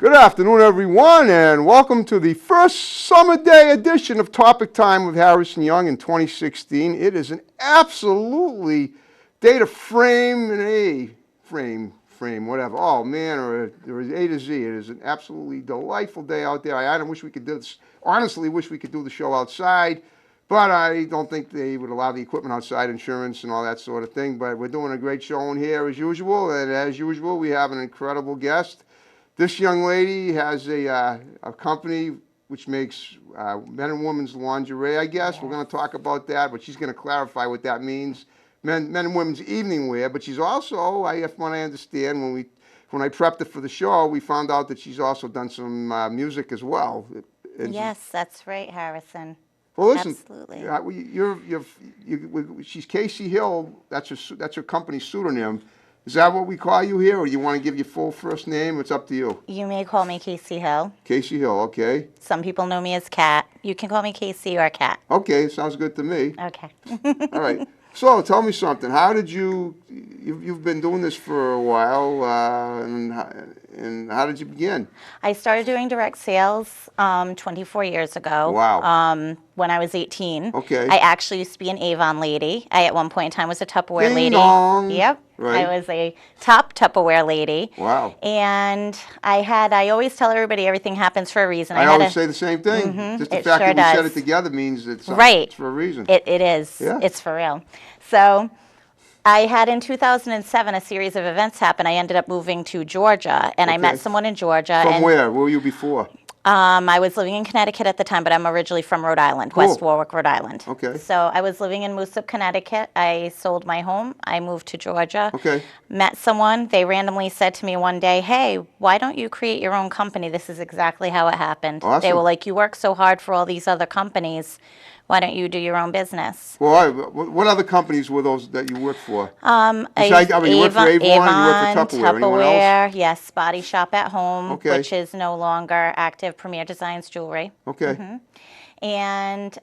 Good afternoon, everyone, and welcome to the first summer day edition of Topic Time with Harrison Young in 2016. It is an absolutely day to frame and whatever. Oh man, or A to Z. It is an absolutely delightful day out there. I wish we could do this. Honestly, wish we could do the show outside, but I don't think they would allow the equipment outside, insurance and all that sort of thing. But we're doing a great show in here as usual, and as usual, we have an incredible guest. This young lady has a company which makes men and women's lingerie, I guess. Yes. We're going to talk about that, but she's going to clarify what that means. Men and women's evening wear, but she's also, from what I understand, when I prepped her for the show, we found out that she's also done some music as well. And yes, that's right, Harrison. Well, listen, absolutely. She's Casey Hill. That's her company pseudonym. Is that what we call you here, or do you want to give your full first name? It's up to you. You may call me Casey Hill. Casey Hill, okay. Some people know me as Kat. You can call me Casey or Kat. Okay, sounds good to me. Okay. All right. So tell me something. How did you've been doing this for a while, and how did you begin? I started doing direct sales 24 years ago. Wow. When I was 18. Okay. I actually used to be an Avon lady. I, at one point in time, was a Tupperware lady. Dong. Yep. Right. I was a top Tupperware lady. Wow. And I always tell everybody everything happens for a reason. I always say the same thing. Mm-hmm. Just the fact that we said it together means it's for a reason. It is. Yeah. It's for real. So I had in 2007 a series of events happen. I ended up moving to Georgia, and I met someone in Georgia. From where? Where were you before? I was living in Connecticut at the time, but I'm originally from Rhode Island, Cool. West Warwick, Rhode Island. Okay. So I was living in Moosop, Connecticut. I sold my home. I moved to Georgia. Okay. Met someone. They randomly said to me one day, "Hey, why don't you create your own company?" This is exactly how it happened. Awesome. They were like, "You work so hard for all these other companies. Why don't you do your own business?" Well, what other companies were those that you worked for? Besides, you worked for Avon, you worked for Tupperware. Anyone else? Yes, Body Shop at Home, Okay. which is no longer active, Premier Designs Jewelry. Okay. Mm-hmm. And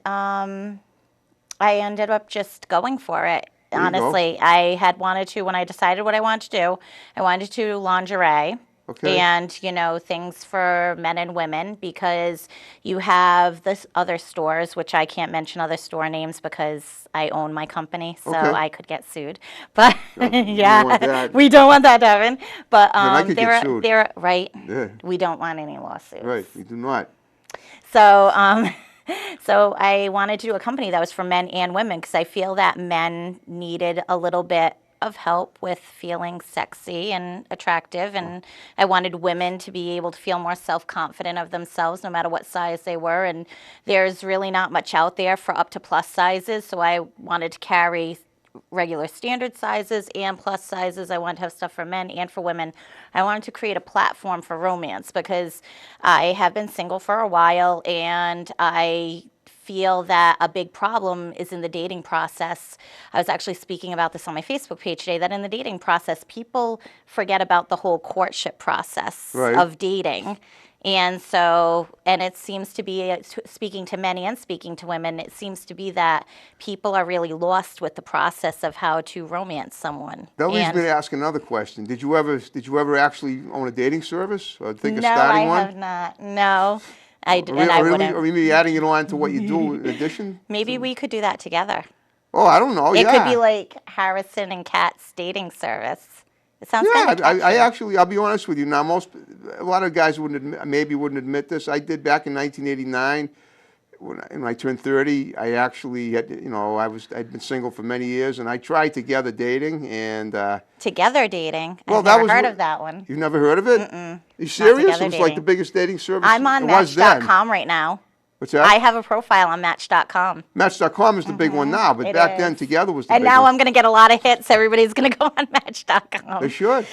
I ended up just going for it. Honestly, I had wanted to, when I decided what I wanted to do, I wanted to do lingerie. Okay. And, things for men and women, because you have this other stores, which I can't mention other store names because I own my company, so Okay. I could get sued. But yeah, we don't want that to happen. But then I could get sued. Right? Yeah. We don't want any lawsuits. Right, we do not. So, so I wanted to do a company that was for men and women, because I feel that men needed a little bit of help with feeling sexy and attractive, and I wanted women to be able to feel more self-confident of themselves no matter what size they were, and there's really not much out there for up to plus sizes, so I wanted to carry regular standard sizes and plus sizes. I wanted to have stuff for men and for women. I wanted to create a platform for romance, because I have been single for a while, and I feel that a big problem is in the dating process. I was actually speaking about this on my Facebook page today, that in the dating process, people forget about the whole courtship process of dating. And so, and it seems to be, speaking to men and speaking to women, it seems to be that people are really lost with the process of how to romance someone. That leads me to ask another question. Did you ever actually own a dating service, or think of starting one? No, I have not. No. I wouldn't. Or maybe adding it on to what you do in addition? Maybe we could do that together. Oh, I don't know. It could be like Harrison and Kat's dating service. It sounds kind of catchy. I actually, I'll be honest with you. Now, a lot of guys wouldn't admit this. I did back in 1989. When I turned 30, I actually had, I'd been single for many years, and I tried Together Dating, and Together Dating? Well, I've never heard of that one. You've never heard of it? Mm-mm. You serious? It was like the biggest dating service. I'm on Match.com right now. What's that? I have a profile on Match.com. Match.com is the big one now, but back then Together was the big one. And now I'm going to get a lot of hits. Everybody's going to go on Match.com. They should.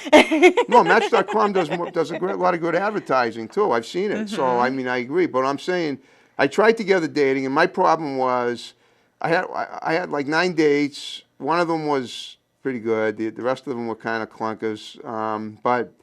No, Match.com does a lot of good advertising too. I've seen it. So I agree. But I'm saying, I tried Together Dating, and my problem was I had like 9 dates. One of them was pretty good. The rest of them were kind of clunkers. But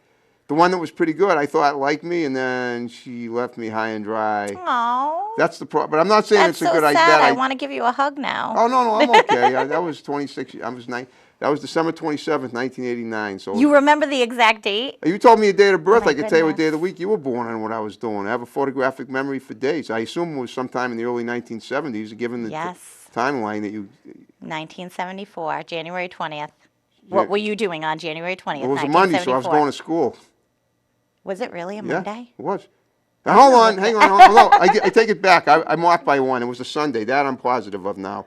the one that was pretty good, I thought liked me, and then she left me high and dry. Aww. That's the problem. But I'm not saying That's it's a good so idea. sad. I want to give you a hug now. Oh, no, I'm okay. That was 26. I was 9. That was December 27th, 1989. So You remember the exact date? you told me your date of birth. my I could tell you what day of the goodness. week you were born and what I was doing. I have a photographic memory for dates. I assume it was sometime in the early 1970s, given the Yes. timeline that you. 1974, January 20th. Yeah, What were you doing on January 20th, it was a Monday, so I was 1974? going to school. Was it really a Yeah, Monday? it was. I'm Now, hold gonna on, look hang that- on. No, I take it back. I'm off by one. It was a Sunday. That I'm positive of now.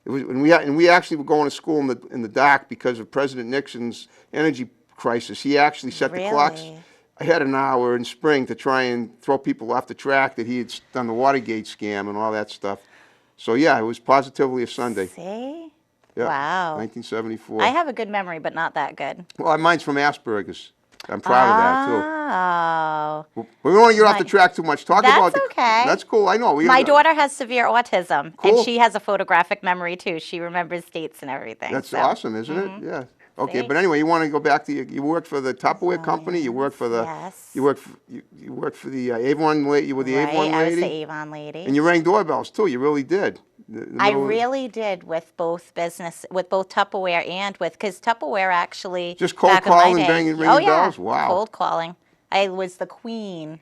It was, and we actually were going to school in the dark because of President Nixon's energy crisis. He actually set the clocks Really? ahead an hour in spring to try and throw people off the track that he had done the Watergate scam and all that stuff. So yeah, it was positively a Sunday. See? Yeah, Wow. 1974. I have a good memory, but not that good. Well, mine's from Asperger's. I'm proud of that too. Oh. We don't want to get off the My- track too much. Talk That's about the. okay. That's cool. I know. My daughter has severe autism, Cool. and she has a photographic memory too. She remembers dates and everything. That's so. awesome, isn't it? Yeah. Okay, See? but anyway, you want to go back to you worked for the Tupperware company. You worked for the. Yes. You worked for the Avon lady. You were the Right, Avon I was the lady, Avon lady. and you rang doorbells too. You really did. I really did with both Tupperware and because Tupperware actually Just cold back in my calling, day- banging, oh ringing yeah, bells? Wow. cold calling. I was the queen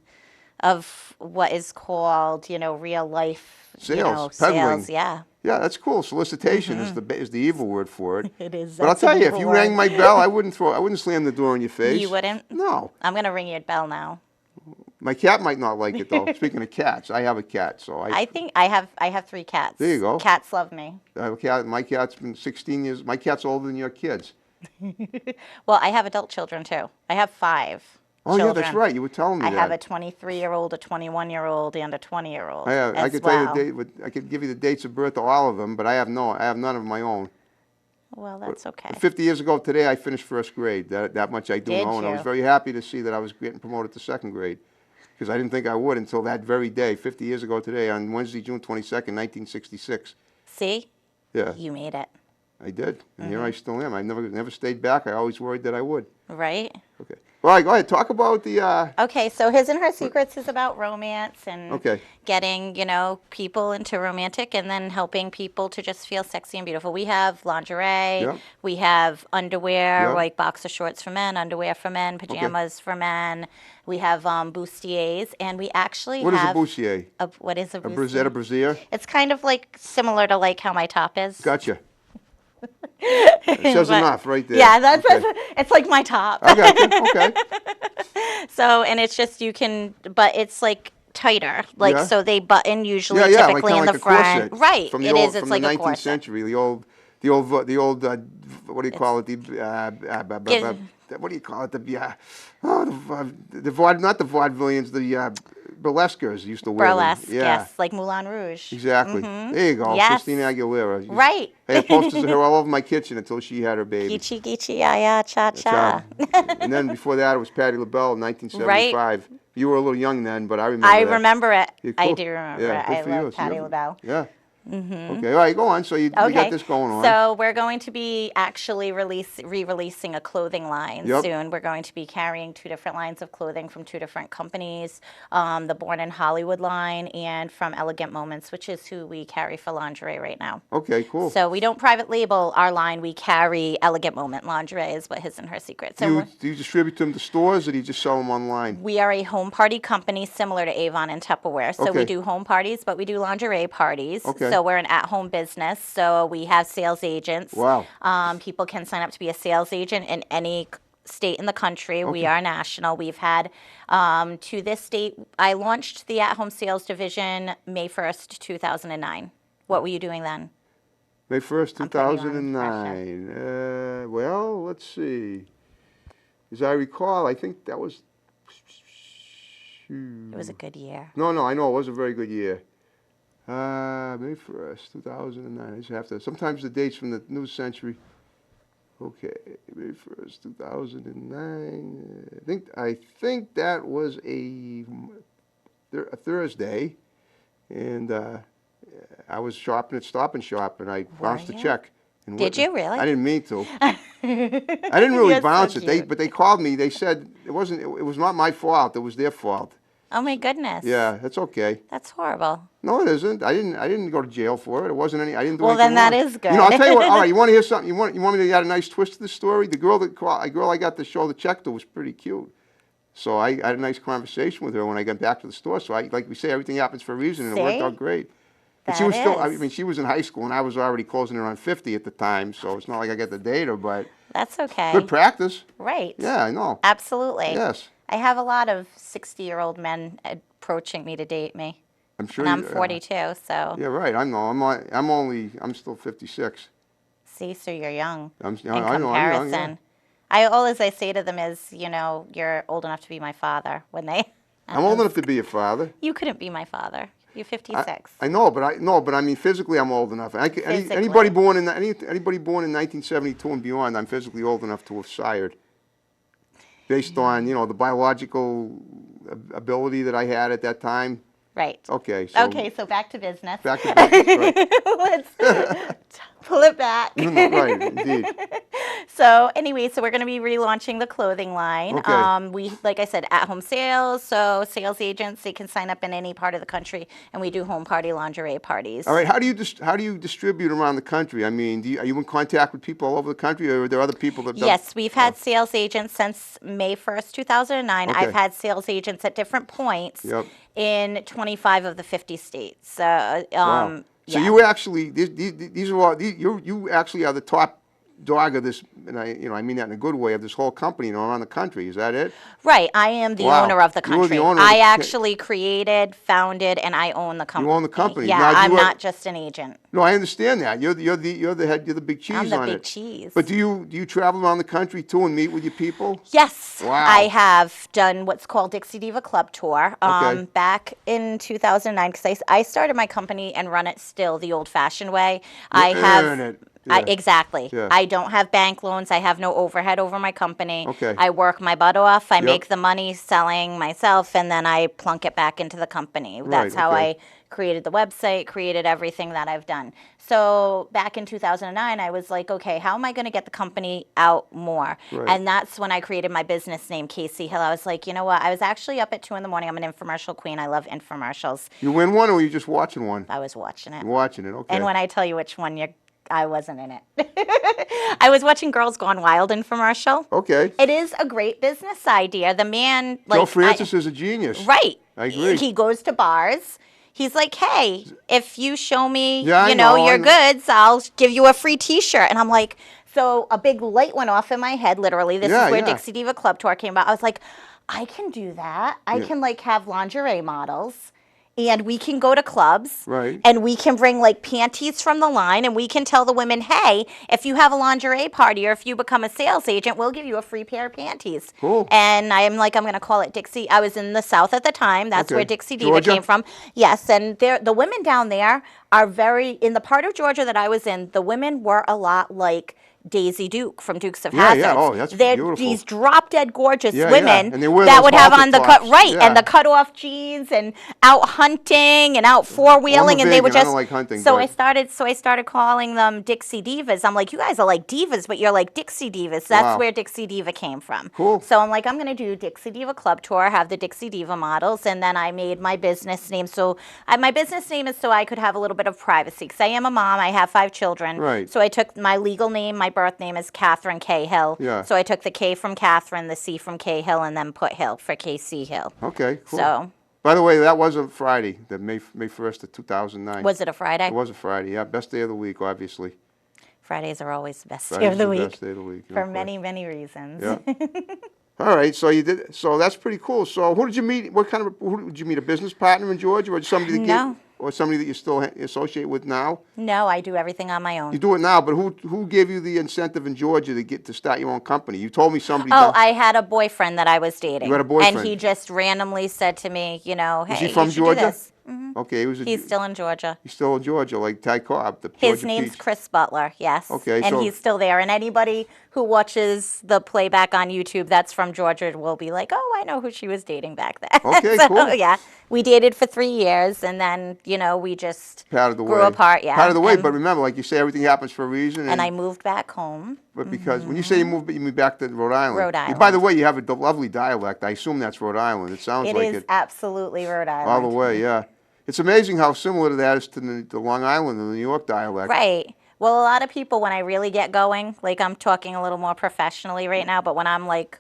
of what is called, real life, Sales, peddling. sales. Yeah, Yeah, that's cool. Solicitation is the evil word for it. it is. But I'll That's an tell you, if evil you word. rang my bell, I wouldn't slam the door in your face. You wouldn't? No. I'm gonna ring your bell now. My cat might not like it though. Speaking of cats, I have a cat, so I think I have 3 cats. There you go. Cats love me. I have a cat. My cat's been 16 years. My cat's older than your kids. Well, I have adult children too. I have 5. Oh yeah, children. that's right. You were telling me I that. have a 23-year-old, a 21-year-old, and a 20-year-old. I could tell you the date. I could give you the dates of birth of all of them, but I have none of my own. Well, that's okay. 50 years ago today, I finished first grade. That much I do Did know, and I was you? very happy to see that I was getting promoted to second grade, because I didn't think I would until that very day, 50 years ago today, on Wednesday, June 22nd, 1966. See? Yeah, You made it. I did, and here Mm-hmm. I still am. I never stayed back. I always worried that I would. Right? Okay. All right, go ahead. Talk about the. Okay, so His and Her Secrets is about romance and Okay. getting, people into romantic and then helping people to just feel sexy and beautiful. We have lingerie, Yep. we have underwear, Yep. like boxer shorts for men, underwear for men, pajamas for men. We have bustiers, and we actually What is a have bustier? what is a A bustier? brassiere, a brassiere? It's kind of like similar to like how my top is. Gotcha. It says But- enough right there. Yeah, that's okay. it's like my top. I got you. Okay. So, and it's just but it's like tighter, like Yeah. so they button usually Yeah, yeah, like typically kind in of the like a front. corset. Right, From the it old, is. It's from like the a 19th corset. century, the old, what do you call it? What do you call it? Not the vaudevillians, the burlesquers used to wear them. Burlesque, Yeah. yes, like Moulin Rouge. Exactly. There you go. Yes. Christina Aguilera. Right. I had posters of her all over my kitchen until she had her baby. Geechee, geechee, ya, ya, cha, cha. And then before that, it was Patti LaBelle in 1975. You were a little young then, but I remember I that. remember it. Yeah, I cool. do remember Yeah, it. good I for you. love So you Patti have- LaBelle. Yeah. Okay, all right, go on. So you Okay. got this going on. So we're going to be actually re-releasing a clothing line Yep. soon. We're going to be carrying 2 different lines of clothing from 2 different companies, the Born in Hollywood line and from Elegant Moments, which is who we carry for lingerie right now. Okay, cool. So we don't private label our line. We carry Elegant Moment lingerie is what His and Her Secrets. do you distribute them to stores or do you just sell them online? We are a home party company similar to Avon and Tupperware. So Okay. we do home parties, but we do lingerie parties. Okay. So we're an at-home business. So we have sales agents. Wow. People can sign up to be a sales agent in any state in the country. We Okay. are national. We've had, to this date, I launched the at-home sales division May 1st, 2009. What were you doing then? May 1st, I'm putting you on 2009. Well, let's see. As I recall, I think that was. It was a good year. No, I know it was a very good year. May 1st, 2009. I just have to. Sometimes the dates from the New Century. Okay, May 1st, 2009. I think that was a Thursday, and I was shopping at Stop and Shop, and I bounced a you? check. And Did you really? I didn't mean to. I didn't really You're so bounce it. cute. But they called me. They said it was not my fault. It was their fault. Oh my goodness. Yeah, that's okay. That's horrible. No, it isn't. I didn't go to jail for it. It wasn't any. I didn't do Well, anything then that wrong. is good. You know, I'll tell you what. All right, you want to hear something? You want me to add a nice twist to the story? The girl I got to show the check to was pretty cute. So I had a nice conversation with her when I got back to the store. So like we say, everything happens for a reason, and it worked See? out great. But she That was still. I is. mean, she was in high school, and I was already closing around 50 at the time. So it's not like I got the data, but That's okay. good practice. Right. Yeah, I know. Absolutely. Yes, I have a lot of 60-year-old men approaching me to date me. I'm sure. And I'm you, 42, so Yeah, right. I know. I'm still 56. see, so you're young I'm. in I know. I'm young. Yeah. comparison. All as I say to them is, you're old enough to be my father when they. I'm old enough to be a father. You couldn't be my father. You're 56. I know, but I mean physically, I'm old enough. Physically. Anybody born in anybody born in 1972 and beyond, I'm physically old enough to have sired, based on the biological ability that I had at that time. Right. Okay. So Okay, so back to business. back to business. Right. Let's pull it back. Right. Indeed. So anyway, so we're going to be relaunching the clothing line. Okay. We, like I said, at-home sales. So sales agents, they can sign up in any part of the country, and we do home party lingerie parties. All right. How do you distribute around the country? I mean, are you in contact with people all over the country, or are there other people that? Yes, we've had sales agents since May 1st, 2009. Okay. I've had sales agents at different points Yep. in 25 of the 50 states. Wow. So yeah. you actually these are all you actually are the top dog of this, and I mean that in a good way, of this whole company around the country. Is that it? Right, I am the Wow. owner of the You are the country. owner of I the- actually created, founded, and I own the company. own the company. Yeah, Now, I'm you are- not just an agent. No, I understand that. You're the head. You're the big cheese I'm the on big it. cheese. But do you travel around the country too and meet with your people? Yes, Wow. I have done what's called Dixie Diva Club Tour Okay. back in 2009 because I started my company and run it still the old-fashioned way. I earn have it. Yeah. exactly. Yeah. I don't have bank loans. I have no overhead over my company. Okay. I work my butt off. I Yep. make the money selling myself, and then I plunk it back into the company. That's how okay. I created the website, created everything that I've done. So back in 2009, I was like, okay, how am I going to get the company out more? Right. And that's when I created my business name, Casey Hill. I was like, you know what? I was actually up at 2 in the morning. I'm an infomercial queen. I love infomercials. You win one, or are you just watching one? I was watching it. You're watching it. Okay. And when I tell you which one, I wasn't in it. I was watching Girls Gone Wild infomercial. Okay. It is a great business idea. The man, Joe like, Francis is a genius. right. I agree. He goes to bars. He's like, hey, if you show me, Yeah, I know, your I know. goods, I'll give you a free T-shirt. And I'm like, so a big light went off in my head, literally. This Yeah, is where yeah. Dixie Diva Club Tour came about. I was like, I can do that. I can, like, have lingerie models. And we can go to clubs, Right. and we can bring like panties from the line, and we can tell the women, hey, if you have a lingerie party or if you become a sales agent, we'll give you a free pair of panties. Cool. And I'm like, I'm going to call it Dixie. I was in the South at the time. That's Okay. where Dixie Diva Georgia? came from. Yes, and the women down there are in the part of Georgia that I was in, the women were a lot like Daisy Duke from Dukes of Yeah, Hazzard. yeah. Oh, that's They're beautiful. these drop dead gorgeous Yeah, yeah. women And they wear that those would have halter on the cut tops. right Yeah. and the cut off jeans and out hunting and out four wheeling, and they were vegan. I just don't like hunting, so but- I started calling them Dixie Divas. I'm like, you guys are like divas, but you're like Dixie Divas. That's Wow. where Dixie Diva came from. Cool. So I'm like, I'm gonna do Dixie Diva Club Tour, have the Dixie Diva models, and then I made my business name. So my business name is so I could have a little bit of privacy because I am a mom. I have 5 children. Right. So I took my legal name. My birth name is Catherine K. Hill. Yeah. So I took the K from Catherine, the C from K Hill, and then put Hill for KC Hill. Okay. Cool. So By the way, that was a Friday, the May 1st of 2009. was it a Friday? It was a Friday. Yeah, best day of the week, obviously. Fridays are always the best day Friday's of the the week best day of the week. no for question. many, many reasons. Yeah. All right. So you did. So that's pretty cool. So who did you meet? Who did you meet? A business partner in Georgia, or somebody that No. or somebody that you still associate with now? No, I do everything on my You own. do it now, but who gave you the incentive in Georgia to start your own company? You told me somebody. Oh, down- I had a boyfriend that I was dating. You had a boyfriend. And he just randomly said to me, hey, Is he from you should Georgia? do this. Okay, He's still in Georgia. he's still in Georgia, like Ty Cobb, the His Georgia name's Peach. Chris Butler, yes. Okay, and so- he's still there. And anybody who watches the playback on YouTube that's from Georgia will be like, oh, I know who she was dating back then. Okay, so, cool. Yeah, we dated for 3 years, and then, we just Part of the grew way. apart, yeah. Part of the way, and, but remember, like you say, everything happens for a reason. and I moved back home. but because when you say you moved, you moved back to Rhode Island. Rhode By the Island. way, you have a lovely dialect. I assume that's Rhode Island. It sounds It like is it absolutely Rhode all the Island. way. Yeah, it's amazing how similar to that is to the Long Island and the New York dialect. Right. Well, a lot of people, when I really get going, like I'm talking a little more professionally right now, but when I'm like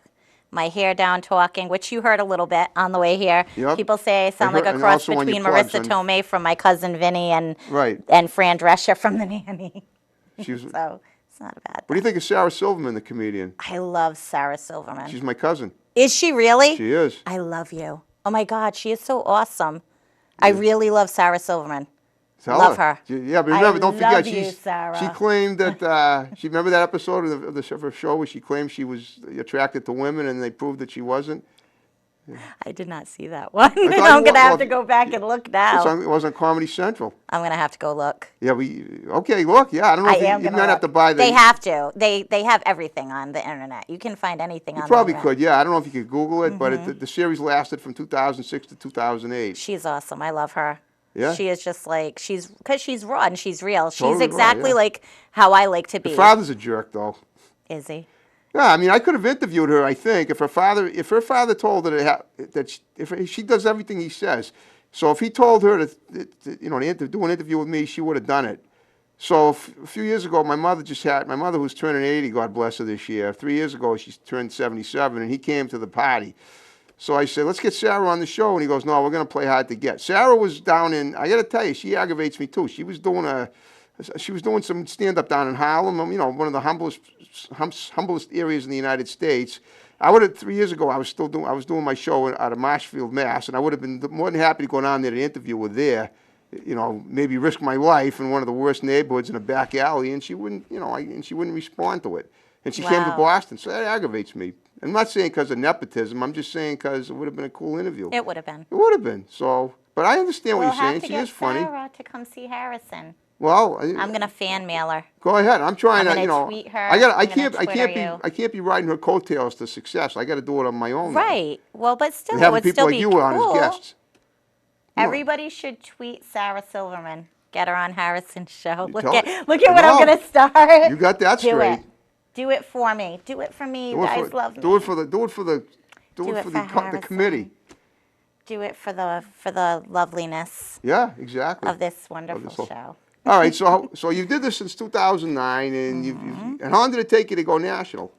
my hair down talking, which you heard a little bit on the way here, Yep. people say I sound like heard- a and cross also on your between plugs Marissa on- Tomei from My Cousin Vinny Right. and Fran Drescher from The Nanny. She was, So it's not a bad what do you thing. think of Sarah Silverman, the comedian? I love Sarah Silverman. She's my cousin. Is she really? She is. I love you. Oh my God, she is so awesome. I really love Sarah Silverman. Tell Love her. Yeah, but remember, don't forget, love you, Sarah. she claimed that, she remember that episode of her show where she claimed she was attracted to women and they proved that she wasn't? I did not see that one. thought I'm you going to wa- have to go back and look now. It was on Comedy Central. I'm going to have to go look. Yeah, okay, look, yeah, I don't know I if am you going to might have to buy the... They have to. They have everything on the internet. You can find anything on You the probably internet. could, yeah. I don't know if you could Google it, but the series lasted from 2006 to 2008. She's awesome. I love her. Yeah? She is just like, because she's raw and she's real. She's Totally raw, exactly yeah. like how I like to be. Her father's a jerk, though. Is he? Yeah, I mean, I could have interviewed her. I think if her father told her if she does everything he says, so if he told her to do an interview with me, she would have done it. So a few years ago, my mother who's turning 80, God bless her this year. 3 years ago, she turned 77, and he came to the party. So I said, let's get Sarah on the show, and he goes, no, we're going to play hard to get. Sarah was down in, I got to tell you, she aggravates me too. She was doing some stand-up down in Harlem, one of the humblest areas in the United States. 3 years ago, I was doing my show out of Marshfield, Mass, and I would have been more than happy to go down there to interview her there, maybe risk my life in one of the worst neighborhoods in a back alley, and she wouldn't, and she wouldn't respond to it. And she came to Wow. Boston, so that aggravates me. I'm not saying because of nepotism, I'm just saying because it would have been a cool interview. It would have been. It would have been, so, but I understand what We'll you're saying. have to She get is funny. Sarah to come see Harrison. Well, I'm going to fan mail her. go ahead. I'm trying I'm to, gonna tweet her. I I'm gonna Twitter I can't be riding her coattails to success. I got to do it on my own. now. Right. Well, but still, And it having would people still like be you cool. on as guests. Everybody should tweet Sarah Silverman. Get her on Harrison's show. Look tell- at what I'm No. going to start. You got that Do straight. it. Do it for me. Do it for me. You Do it guys for- love me. Do it for the the Harrison. committee. Do it for the loveliness Yeah, exactly. of this wonderful whole- show. All right, so you did this since 2009, and and how long did it take you to go national?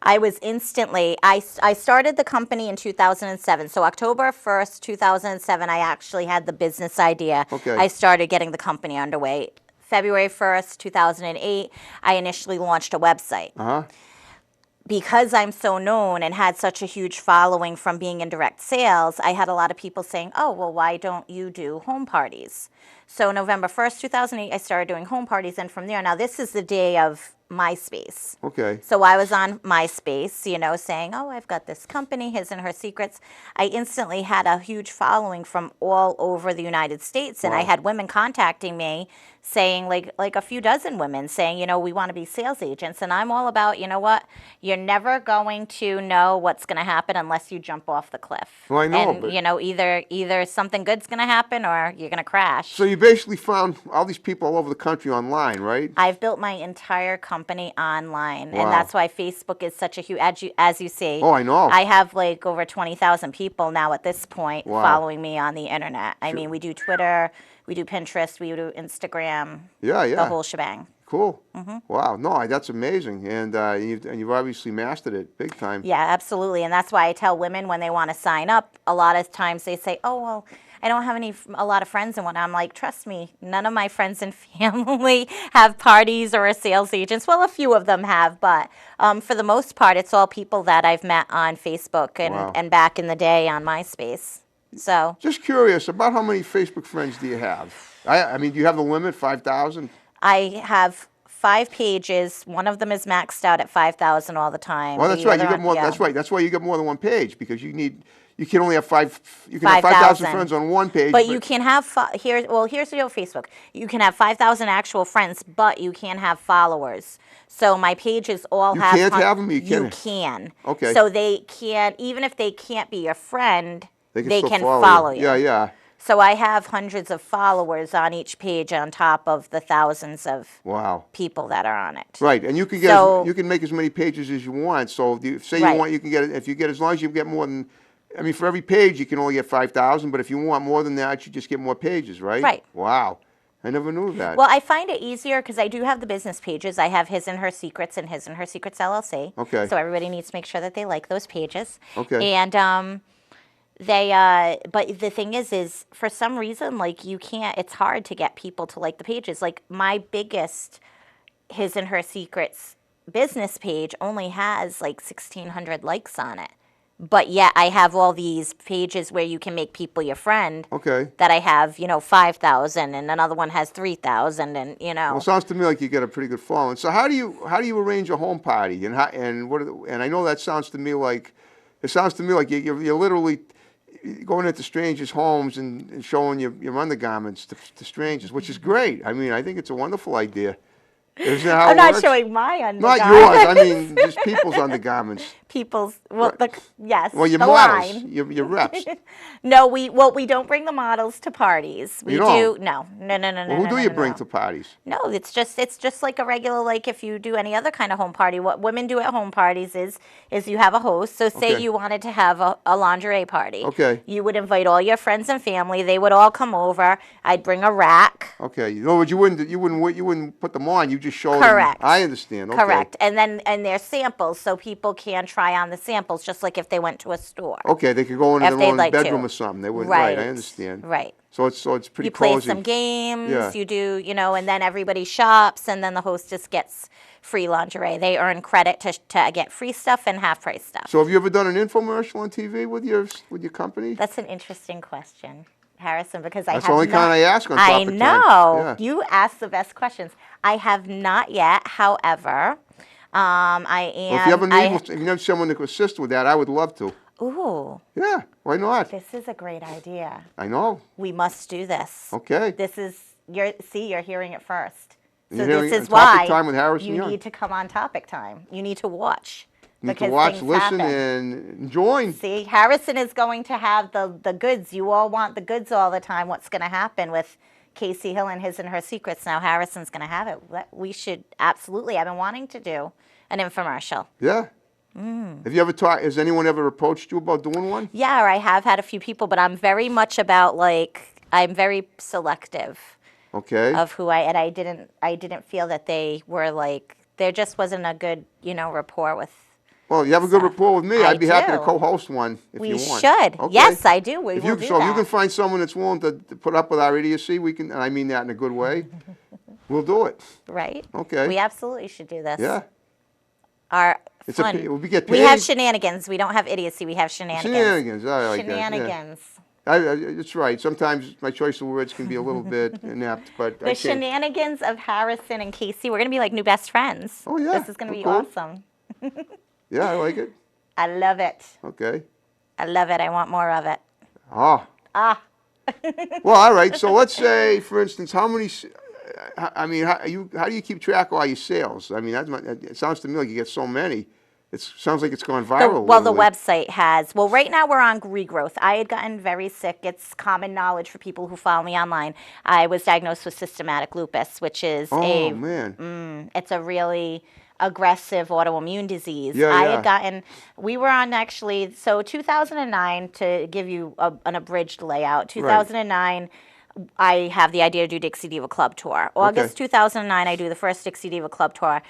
I was instantly, I started the company in 2007. So October 1st, 2007, I actually had the business idea. Okay. I started getting the company underway. February 1st, 2008, I initially launched a website. Uh-huh. Because I'm so known and had such a huge following from being in direct sales, I had a lot of people saying, oh, well, why don't you do home parties? So November 1st, 2008, I started doing home parties. And from there, now this is the day of MySpace. Okay. So I was on MySpace, saying, oh, I've got this company, His and Her Secrets. I instantly had a huge following from all over the United States. And I Wow. had women contacting me saying, like a few dozen women saying, we want to be sales agents. And I'm all about, what? You're never going to know what's going to happen unless you jump off the cliff. Well, I know, And, but- either something good's going to happen or you're going to crash. So you basically found all these people all over the country online, right? I've built my entire company online, Wow. and that's why Facebook is such a huge. As you see, Oh, I know. I have like over 20,000 people now at this point Wow. following me on the internet. I mean, we do Twitter, we do Pinterest, we do Instagram, Yeah, yeah. the whole shebang. Cool. Mm-hmm. Wow. No, that's amazing, and you've obviously mastered it big time. Yeah, absolutely, and that's why I tell women when they want to sign up. A lot of times they say, "Oh, well, I don't have a lot of friends and whatnot." I'm like, trust me, none of my friends and family have parties or are sales agents. Well, a few of them have, but for the most part, it's all people that I've met on Facebook Wow. and back in the day on MySpace. So Just curious, about how many Facebook friends do you have? I mean, do you have the limit, 5,000? I have 5 pages. One of them is maxed out at 5,000 all the time. Well, that's The right. You other got more. yeah. That's right. That's why you got more than one page, because you can only have You can have 5,000 friends on one page. But you can have here's the deal with Facebook. You can have 5,000 actual friends, but you can't have followers. So my pages all You have. can't have 'em? You You can? can. Okay. So they can't, even if they can't be your friend, They can still can follow you. follow you. Yeah, yeah. So I have hundreds of followers on each page on top of the thousands of Wow. people that are on it. Right, and you can So- you can make as many pages as you want. So if you, say you Right. want, you can get, if you get, as long as you get more than, I mean, for every page you can only get 5,000, but if you want more than that, you just get more pages, right? Right. Wow, I never knew that. Well, I find it easier because I do have the business pages. I have His and Her Secrets and His and Her Secrets LLC. Okay. So everybody needs to make sure that they like those pages. Okay. And but the thing is for some reason, like you can't. It's hard to get people to like the pages. Like my biggest His and Her Secrets business page only has like 1,600 likes on it. But yet I have all these pages where you can make people your friend. Okay. That I have, 5,000, and another one has 3,000, and Well, it sounds to me like you get a pretty good following. So how do you arrange a home party, and and I know that sounds to me like, it sounds to me like you're literally going into strangers' homes and showing your undergarments to strangers, which is great. I mean, I think it's a wonderful idea. Isn't that how I'm it not works? showing my Not undergarments. yours. I mean, just people's undergarments. People's, well, Right. yes, Well, your the models, line. your reps. No, we don't bring the models to parties. We You do don't? no. Well, who do you bring to parties? No, it's just like a regular, like if you do any other kind of home party. What women do at home parties is you have a host. So say Okay. you wanted to have a lingerie party. Okay. You would invite all your friends and family. They would all come over. I'd bring a rack. Okay. In other words, you wouldn't put them on. You just show them. Correct. I understand. Okay. Correct. And they're samples, so people can try on the samples, just like if they went to a store. Okay, they could go into If their they'd own like bedroom to. or something. They wouldn't. Right. Right. I understand. Right. So it's pretty You play cozy. some games, Yeah. you do, and then everybody shops, and then the hostess gets free lingerie. They earn credit to get free stuff and half price stuff. So have you ever done an infomercial on TV with your company? That's an interesting question, Harrison, because I That's have the only not, kind I ask on I Topic Time. know. Yeah. You ask the best questions. I have not yet, however, I am. Well, if you ever I- need, if you have someone that could assist with that, I would love to. Ooh, Yeah, why not? this is a great idea. I know. We must do this. Okay. This is you're hearing it first. So You're hearing this it is on Topic why Time with Harrison you Young. need to come on Topic Time. You need to watch. You need to because watch, things listen, happen. and join. See, Harrison is going to have the goods. You all want the goods all the time. What's going to happen with Casey Hill and His and Her Secrets? Now Harrison's going to have it. We should absolutely. I've been wanting to do an infomercial. Yeah. Mm. Have you ever talked? Has anyone ever approached you about doing one? Yeah, I have had a few people, but I'm very much about I'm very selective Okay. of who I didn't feel that they were there just wasn't a good rapport with. Well, you have a good rapport with me. I I'd be happy to do. co-host one if We you want. should. Okay. Yes, I do. We If will you, do so if you that. can find someone that's willing to put up with our idiocy, we can, and I mean that in a good way, we'll do it. Right? Okay. We absolutely should do this. Yeah. Our It's fun. we get We have paid. shenanigans. We don't have idiocy. We have shenanigans. Shenanigans. I like that. Yeah. Shenanigans. It's right. Sometimes my choice of words can be a little bit inept, but The I can't. shenanigans of Harrison and Casey. We're gonna be like new best friends. Oh, yeah. This is gonna Oh, be cool. awesome. Yeah, I like it. I love it. Okay. I love it. I want more of it. Ah. Ah. Well, all right. So let's say, for instance, how many? I mean, how do you keep track of all your sales? I mean, it sounds to me like you get so many. It sounds like it's gone viral. The lately. website has. Well, right now we're on regrowth. I had gotten very sick. It's common knowledge for people who follow me online. I was diagnosed with systematic lupus, which is Oh man. it's a really aggressive autoimmune disease. Yeah, I yeah. had gotten, we were on actually, so 2009, to give you an abridged layout, 2009, I have the idea to do Dixie Diva Club Tour. August 2009, I do the first Dixie Diva Club Tour.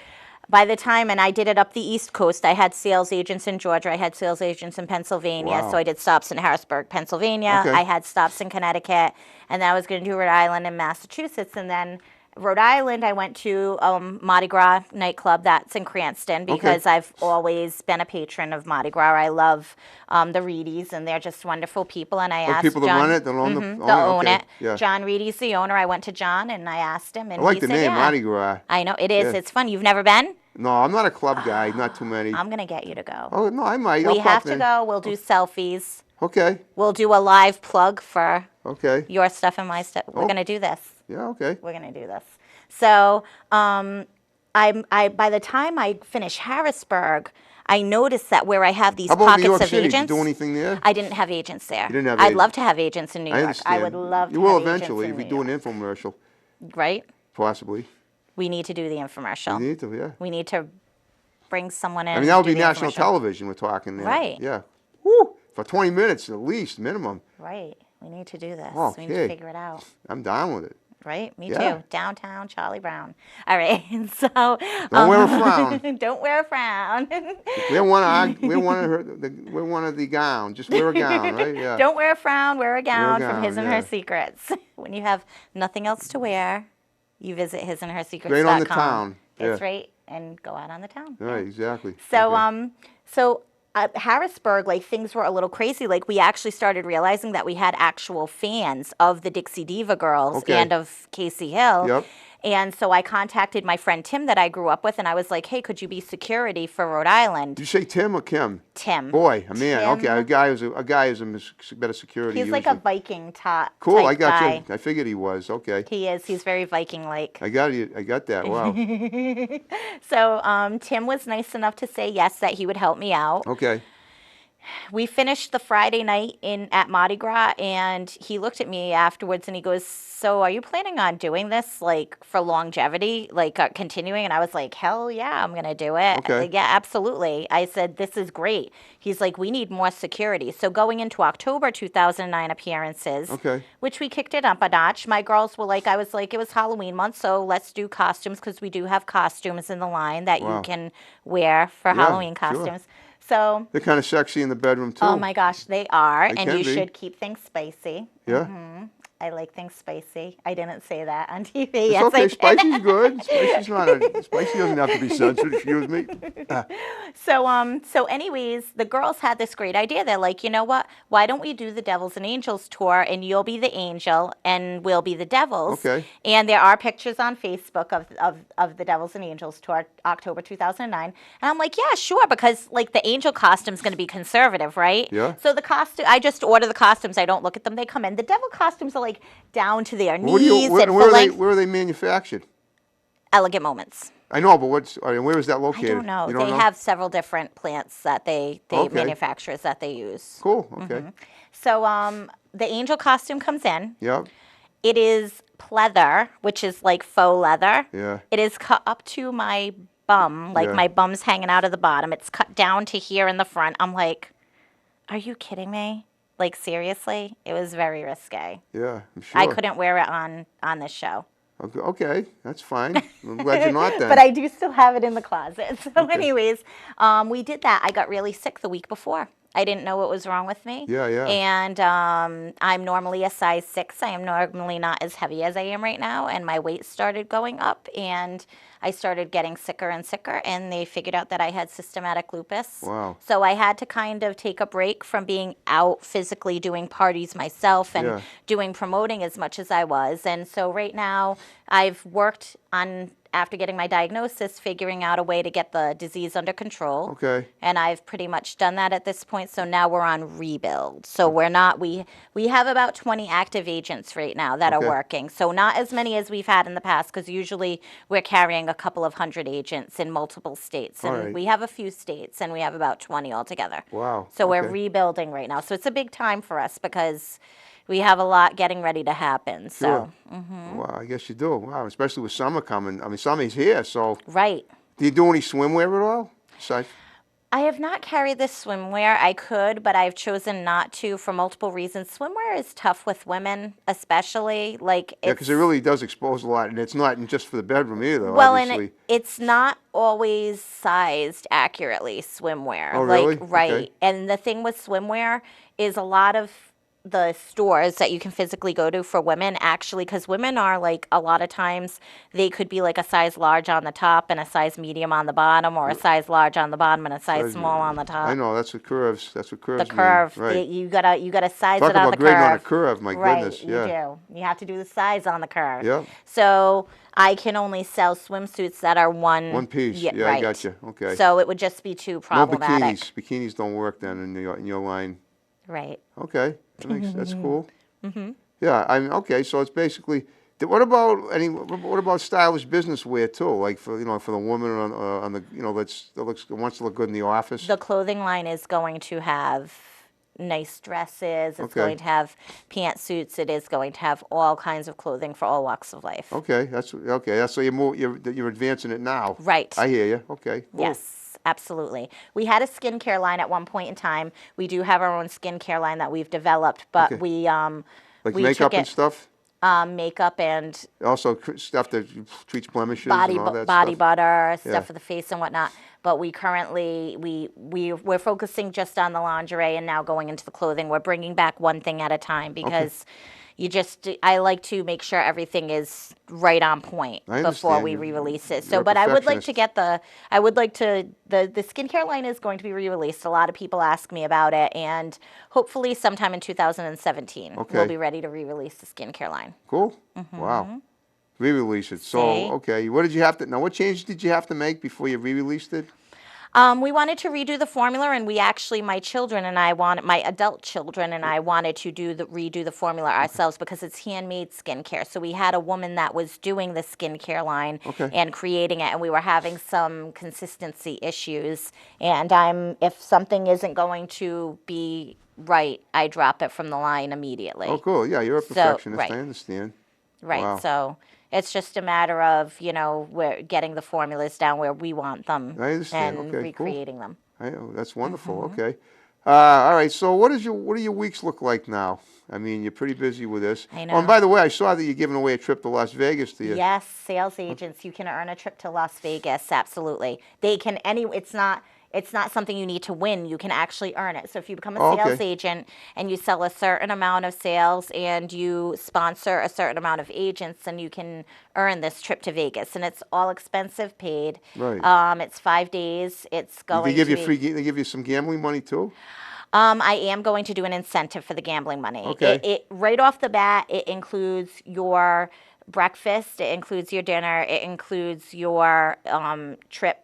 By the time, and I did it up the East Coast, I had sales agents in Georgia, I had sales agents in Pennsylvania, Wow. so I did stops in Harrisburg, Pennsylvania, Okay. I had stops in Connecticut, and then I was going to do Rhode Island and Massachusetts, and then Rhode Island, I went to Mardi Gras nightclub that's in Cranston because I've always been a patron of Mardi Gras. I love the Reedies, and they're just wonderful people. And I asked people that John, run it, that own they'll own okay. it. Yeah. John Reedy's the owner. I went to John and I asked him, and I like he the said, name "Yeah." Mardi Gras. I know it is. Yeah. It's fun. You've never been? No, I'm not a club guy. Not too many. I'm gonna get you to go. Oh no, I might. We I'll have pop to in. go. We'll do selfies. Okay. We'll do a live plug for Okay. your stuff and my stuff. We're gonna do this. Yeah. Okay. We're gonna do this. So, I by the time I finish Harrisburg, I noticed that where I have these How about New pockets York of City? Did you agents, do anything there? I didn't have agents there. You didn't have I'd agents. love to have agents in New I York. I understand. would love You to will have agents eventually in if New you do an York. infomercial, Right? possibly. We need to do the You infomercial. need to, yeah. We need to bring someone in I mean, that would do be the national infomercial. television we're talking there. Right. Yeah. Woo! For 20 minutes at least, minimum. Right. We need to do this. We need to Okay. figure it out. I'm down with it. Right? Me Yeah. too. Downtown Charlie Brown. All right. So Don't wear a frown. don't wear a frown. Wear one of the gown. Just wear a gown, right? Yeah. Don't wear a frown, wear a gown from gown, His and Her yeah. Secrets. When you have nothing else to wear, you visit hisandhersecrets.com. Straight on the town. That's Yeah. right, and go out on the town. Right, exactly. So, Okay. Harrisburg, like things were a little crazy. Like we actually started realizing that we had actual fans of the Dixie Diva Girls Okay. and of Casey Hill. Yep. And so I contacted my friend Tim that I grew up with, and I was like, "Hey, could you be security for Rhode Island?" Did you say Tim or Kim? Tim. Boy, a man. Tim. Okay, a guy who's better security. He's like a usually. Viking type Cool. I got guy. you. I figured he was. Okay. He is. He's very Viking-like. I got you. I got that. Wow. So Tim was nice enough to say yes, that he would help me out. Okay. We finished the Friday night at Mardi Gras, and he looked at me afterwards and he goes, "So are you planning on doing this like for longevity, like continuing?" And I was like, "Hell yeah, I'm going to do it." Okay. Yeah, absolutely. I said, "This is great." He's like, "We need more security." So going into October 2009 appearances, Okay. which we kicked it up a notch. My girls were like, I was like, it was Halloween month, so let's do costumes because we do have costumes in the line that Wow. you can wear for Yeah, Halloween sure. costumes. So They're kind of sexy in the bedroom too. oh my gosh, they are, They and can you be. should keep things spicy. Yeah. I like things spicy. I didn't say that on TV. It's Yes, okay. I did. Spicy's good. Spicy doesn't have to be censored. Excuse me. So anyways, the girls had this great idea. They're like, you know what? Why don't we do the Devils and Angels tour, and you'll be the angel, and we'll be the Devils. Okay. And there are pictures on Facebook of the Devils and Angels tour, October 2009. And I'm like, yeah, sure, because like the angel costume's going to be conservative, right? Yeah. So the costume, I just order the costumes. I don't look at them. They come in. The devil costumes are like down to their knees and full length. Where are they manufactured? Elegant Moments. I know, but where is that I located? don't know. You don't They know? have several different plants that they Okay. manufacturers that they use. Cool. Okay. So the angel costume comes in. Yep. It is pleather, which is like faux leather. Yeah. It is cut up to my bum, like Yeah. my bum's hanging out of the bottom. It's cut down to here in the front. I'm like, are you kidding me? Like seriously? It was very risque. Yeah. I'm sure. I couldn't wear it on this show. Okay. That's fine. I'm glad you're not then. But I do still have it in the closet. So anyways, we did that. I got really sick the week before. I didn't know what was wrong with me. Yeah, yeah. And I'm normally a size 6. I am normally not as heavy as I am right now. And my weight started going up. And I started getting sicker and sicker. And they figured out that I had systematic lupus. Wow. So I had to kind of take a break from being out physically doing parties myself and Yeah. doing promoting as much as I was. And so right now I've worked on, after getting my diagnosis, figuring out a way to get the disease under control. Okay. And I've pretty much done that at this point. So now we're on rebuild. So we're not, we have about 20 active agents right now that Okay. are working. So not as many as we've had in the past, because usually we're carrying a couple of hundred agents in multiple states. And All right. we have a few states, and we have about 20 altogether. Wow. So we're Okay. rebuilding right now. So it's a big time for us because we have a lot getting ready to happen. So, Sure. Well, I guess you do. Wow. Especially with summer coming. I mean, summer's here. So, right. do you do any swimwear at all? Besides, I have not carried this swimwear. I could, but I've chosen not to for multiple reasons. Swimwear is tough with women, especially. Like, yeah, it's, because it really does expose a lot, and it's not just for the bedroom either. well, obviously. and it's not always sized accurately, swimwear. Oh, really? Like, right. Okay. And the thing with swimwear is a lot of the stores that you can physically go to for women, actually, because women are like, a lot of times they could be like a size large on the top and a size medium on the bottom, or a size large on the bottom and a size small on the top. I know, that's what curves. That's what curves The curve, mean. Right. you gotta size Talk it on about the grading curve. on a curve, my Right, goodness. you Yeah. do. You have to do the size on the curve. Yep. So I can only sell swimsuits that are One piece. Yeah, I right. got you. Okay. So it would just be too No problematic. bikinis. Bikinis don't work then in your line. Right. Okay, that's cool. Yeah, okay. So it's basically What about stylish business wear too? Like for the woman on the that wants to look good in the office. The clothing line is going to have nice dresses. It's Okay. going to have pantsuits. It is going to have all kinds of clothing for all walks of life. Okay, that's okay. That's so you're advancing it now. Right. I hear you. Okay. Cool. Yes, absolutely. We had a skincare line at one point in time. We do have our own skincare line that we've developed, but Okay. we Like makeup took and it, stuff. makeup and Also stuff that treats blemishes body and all that body stuff. butter, stuff Yeah. for the face and whatnot. But we currently we're focusing just on the lingerie and now going into the clothing. We're bringing back one thing at a time because I like to make sure everything is right on point I before understand. we You're- re-release it. you're So, a but I would like to perfectionist. the skincare line is going to be re-released. A lot of people ask me about it, and hopefully sometime in 2017 we'll Okay. be ready to re-release the skincare line. Cool. Wow. Re-release it. So See? okay, what did you have to? Now, what changes did you have to make before you re-released it? We wanted to redo the formula, and my adult children and I wanted to redo the formula ourselves because it's handmade skincare. So we had a woman that was doing the skincare line Okay. and creating it, and we were having some consistency issues. And if something isn't going to be right, I drop it from the line immediately. Oh, cool. Yeah, you're a So, perfectionist. right. I understand. Right. Wow. So it's just a matter of, we're getting the formulas down where we want them I understand. and Okay, cool. recreating them. That's wonderful. Mm-hmm. Okay. All right. So what do your weeks look like now? I mean, you're pretty busy with this. I Oh, and know. by the way, I saw that you're giving away a trip to Las Vegas to you. Yes, sales agents, you can earn a trip to Las Vegas. Absolutely. It's not something you need to win. You can actually earn it. So if you become a Oh, sales okay. agent and you sell a certain amount of sales and you sponsor a certain amount of agents, then you can earn this trip to Vegas. And it's all expensive paid. Right. It's 5 days. It's going They give to you be. they give you some gambling money too? I am going to do an incentive for the gambling money. Okay. It right off the bat, it includes your breakfast, it includes your dinner, it includes your trip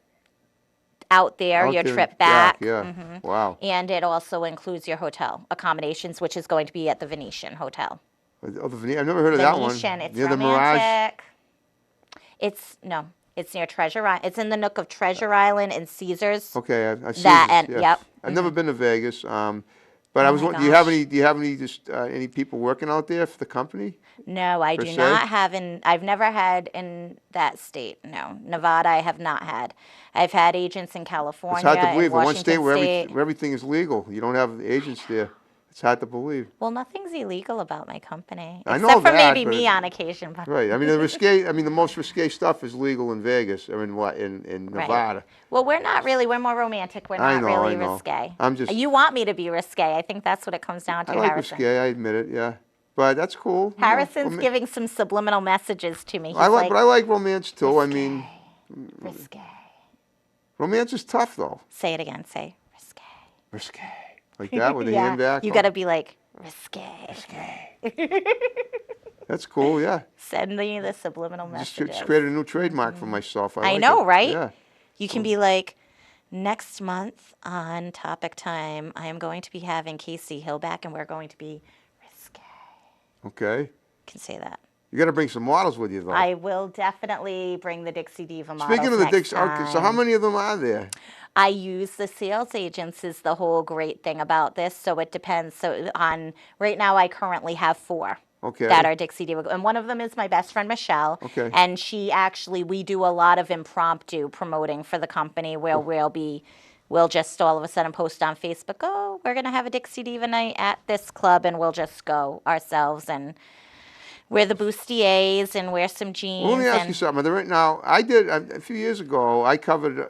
out there, Out your there trip and back. yeah. Wow. And it also includes your hotel accommodations, which is going to be at the Venetian Hotel. Oh, I've never heard of that one. Venetian, it's Near the Mirage. romantic. It's near Treasure Island. It's in the nook of Treasure Island and Caesars. Okay, I've seen That this, and yeah. yep. I've never been to Vegas. But I Oh was my wondering, do gosh. you have any just any people working out there for the company? No, I Per do se? not have I've never had in that state. No, Nevada, I have not had. I've had agents in California, It's hard to in believe. In one Washington state where State. everything is legal, you don't have agents there. It's hard to believe. Well, nothing's illegal about my company, I know except for that, maybe but me on occasion. But right. I mean, the most risque stuff is legal in Vegas or in right. Nevada. Well, we're not really. We're more romantic. We're I not know, really I know. risque. I'm just- You want me to be risque. I think that's what it comes down to, I like Harrison. risque. I admit it. Yeah, but that's cool. you know. Harrison's giving some subliminal messages to me. He's but I like romance too. I risque, mean, risque. romance is tough though. Say it again. Say risque. Risque. Like that with the Yeah, hand back. you Oh, got to be like risque. That's cool. Yeah. Send me the subliminal Just messages. created a new trademark for myself. I I like know, it. right? Yeah. You can be like, next month on Topic Time, I am going to be having Casey Hillback, and we're going to be risque. Okay. You can say that. You got to bring some models with you though. I will definitely bring the Dixie Diva models Speaking of the next Dixie, okay, so how time. many of them are there? I use the sales agents is the whole great thing about this. So it depends. So right now I currently have 4 Okay. that are Dixie Diva. And one of them is my best friend, Michelle. Okay. And we do a lot of impromptu promoting for the company where we'll just all of a sudden post on Facebook, oh, we're going to have a Dixie Diva night at this club, and we'll just go ourselves and wear the bustiers and wear some jeans. Well, let me ask you something. Right now, I did a few years ago. I covered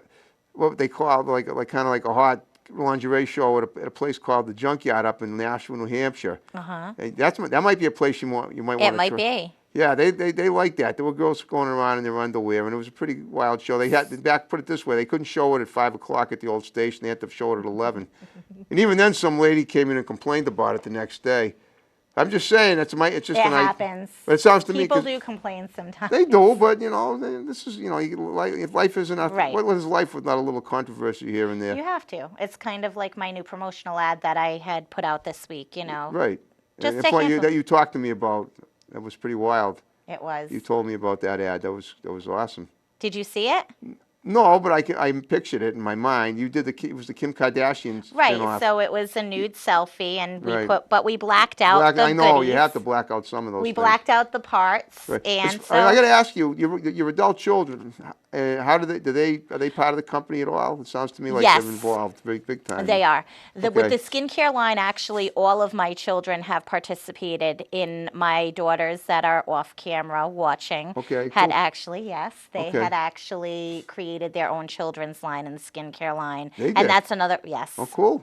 what they call like kind of like a hot lingerie show at a place called the Junkyard up in Nashville, New Hampshire. Uh-huh. That might be a place you might want. It might be. Yeah, they like that. There were girls going around in their underwear, and it was a pretty wild show. They had put it this way: they couldn't show it at 5 o'clock at the old station. They had to show it at 11. And even then, some lady came in and complained about it the next day. I'm just saying it's just It an happens. But it sounds to me People 'cause do complain sometimes. they do, but this is if life isn't Right. what is life without a little controversy here and there? You have to. It's kind of like my new promotional ad that I had put out this week, Right. Just And to the point handle- that you talked to me about, that was pretty wild. It was. You told me about that ad. That was awesome. Did you see it? No, but I pictured it in my mind. You did it was the Kim Kardashian Right. spinoff. So it was a nude selfie, and Right. but we blacked out the I know goodies. you have to black out some of those We things. blacked out the parts, Right. and I got so to ask you, your adult children, how are they part of the company at all? It sounds to me like Yes. they're involved very big time. they are. With Okay. the skincare line, actually, all of my children have participated in my daughters that are off camera watching. Okay, Had cool. actually, yes, they Okay. had actually created their own children's line and skincare line. They did? And that's another, yes. Oh, cool.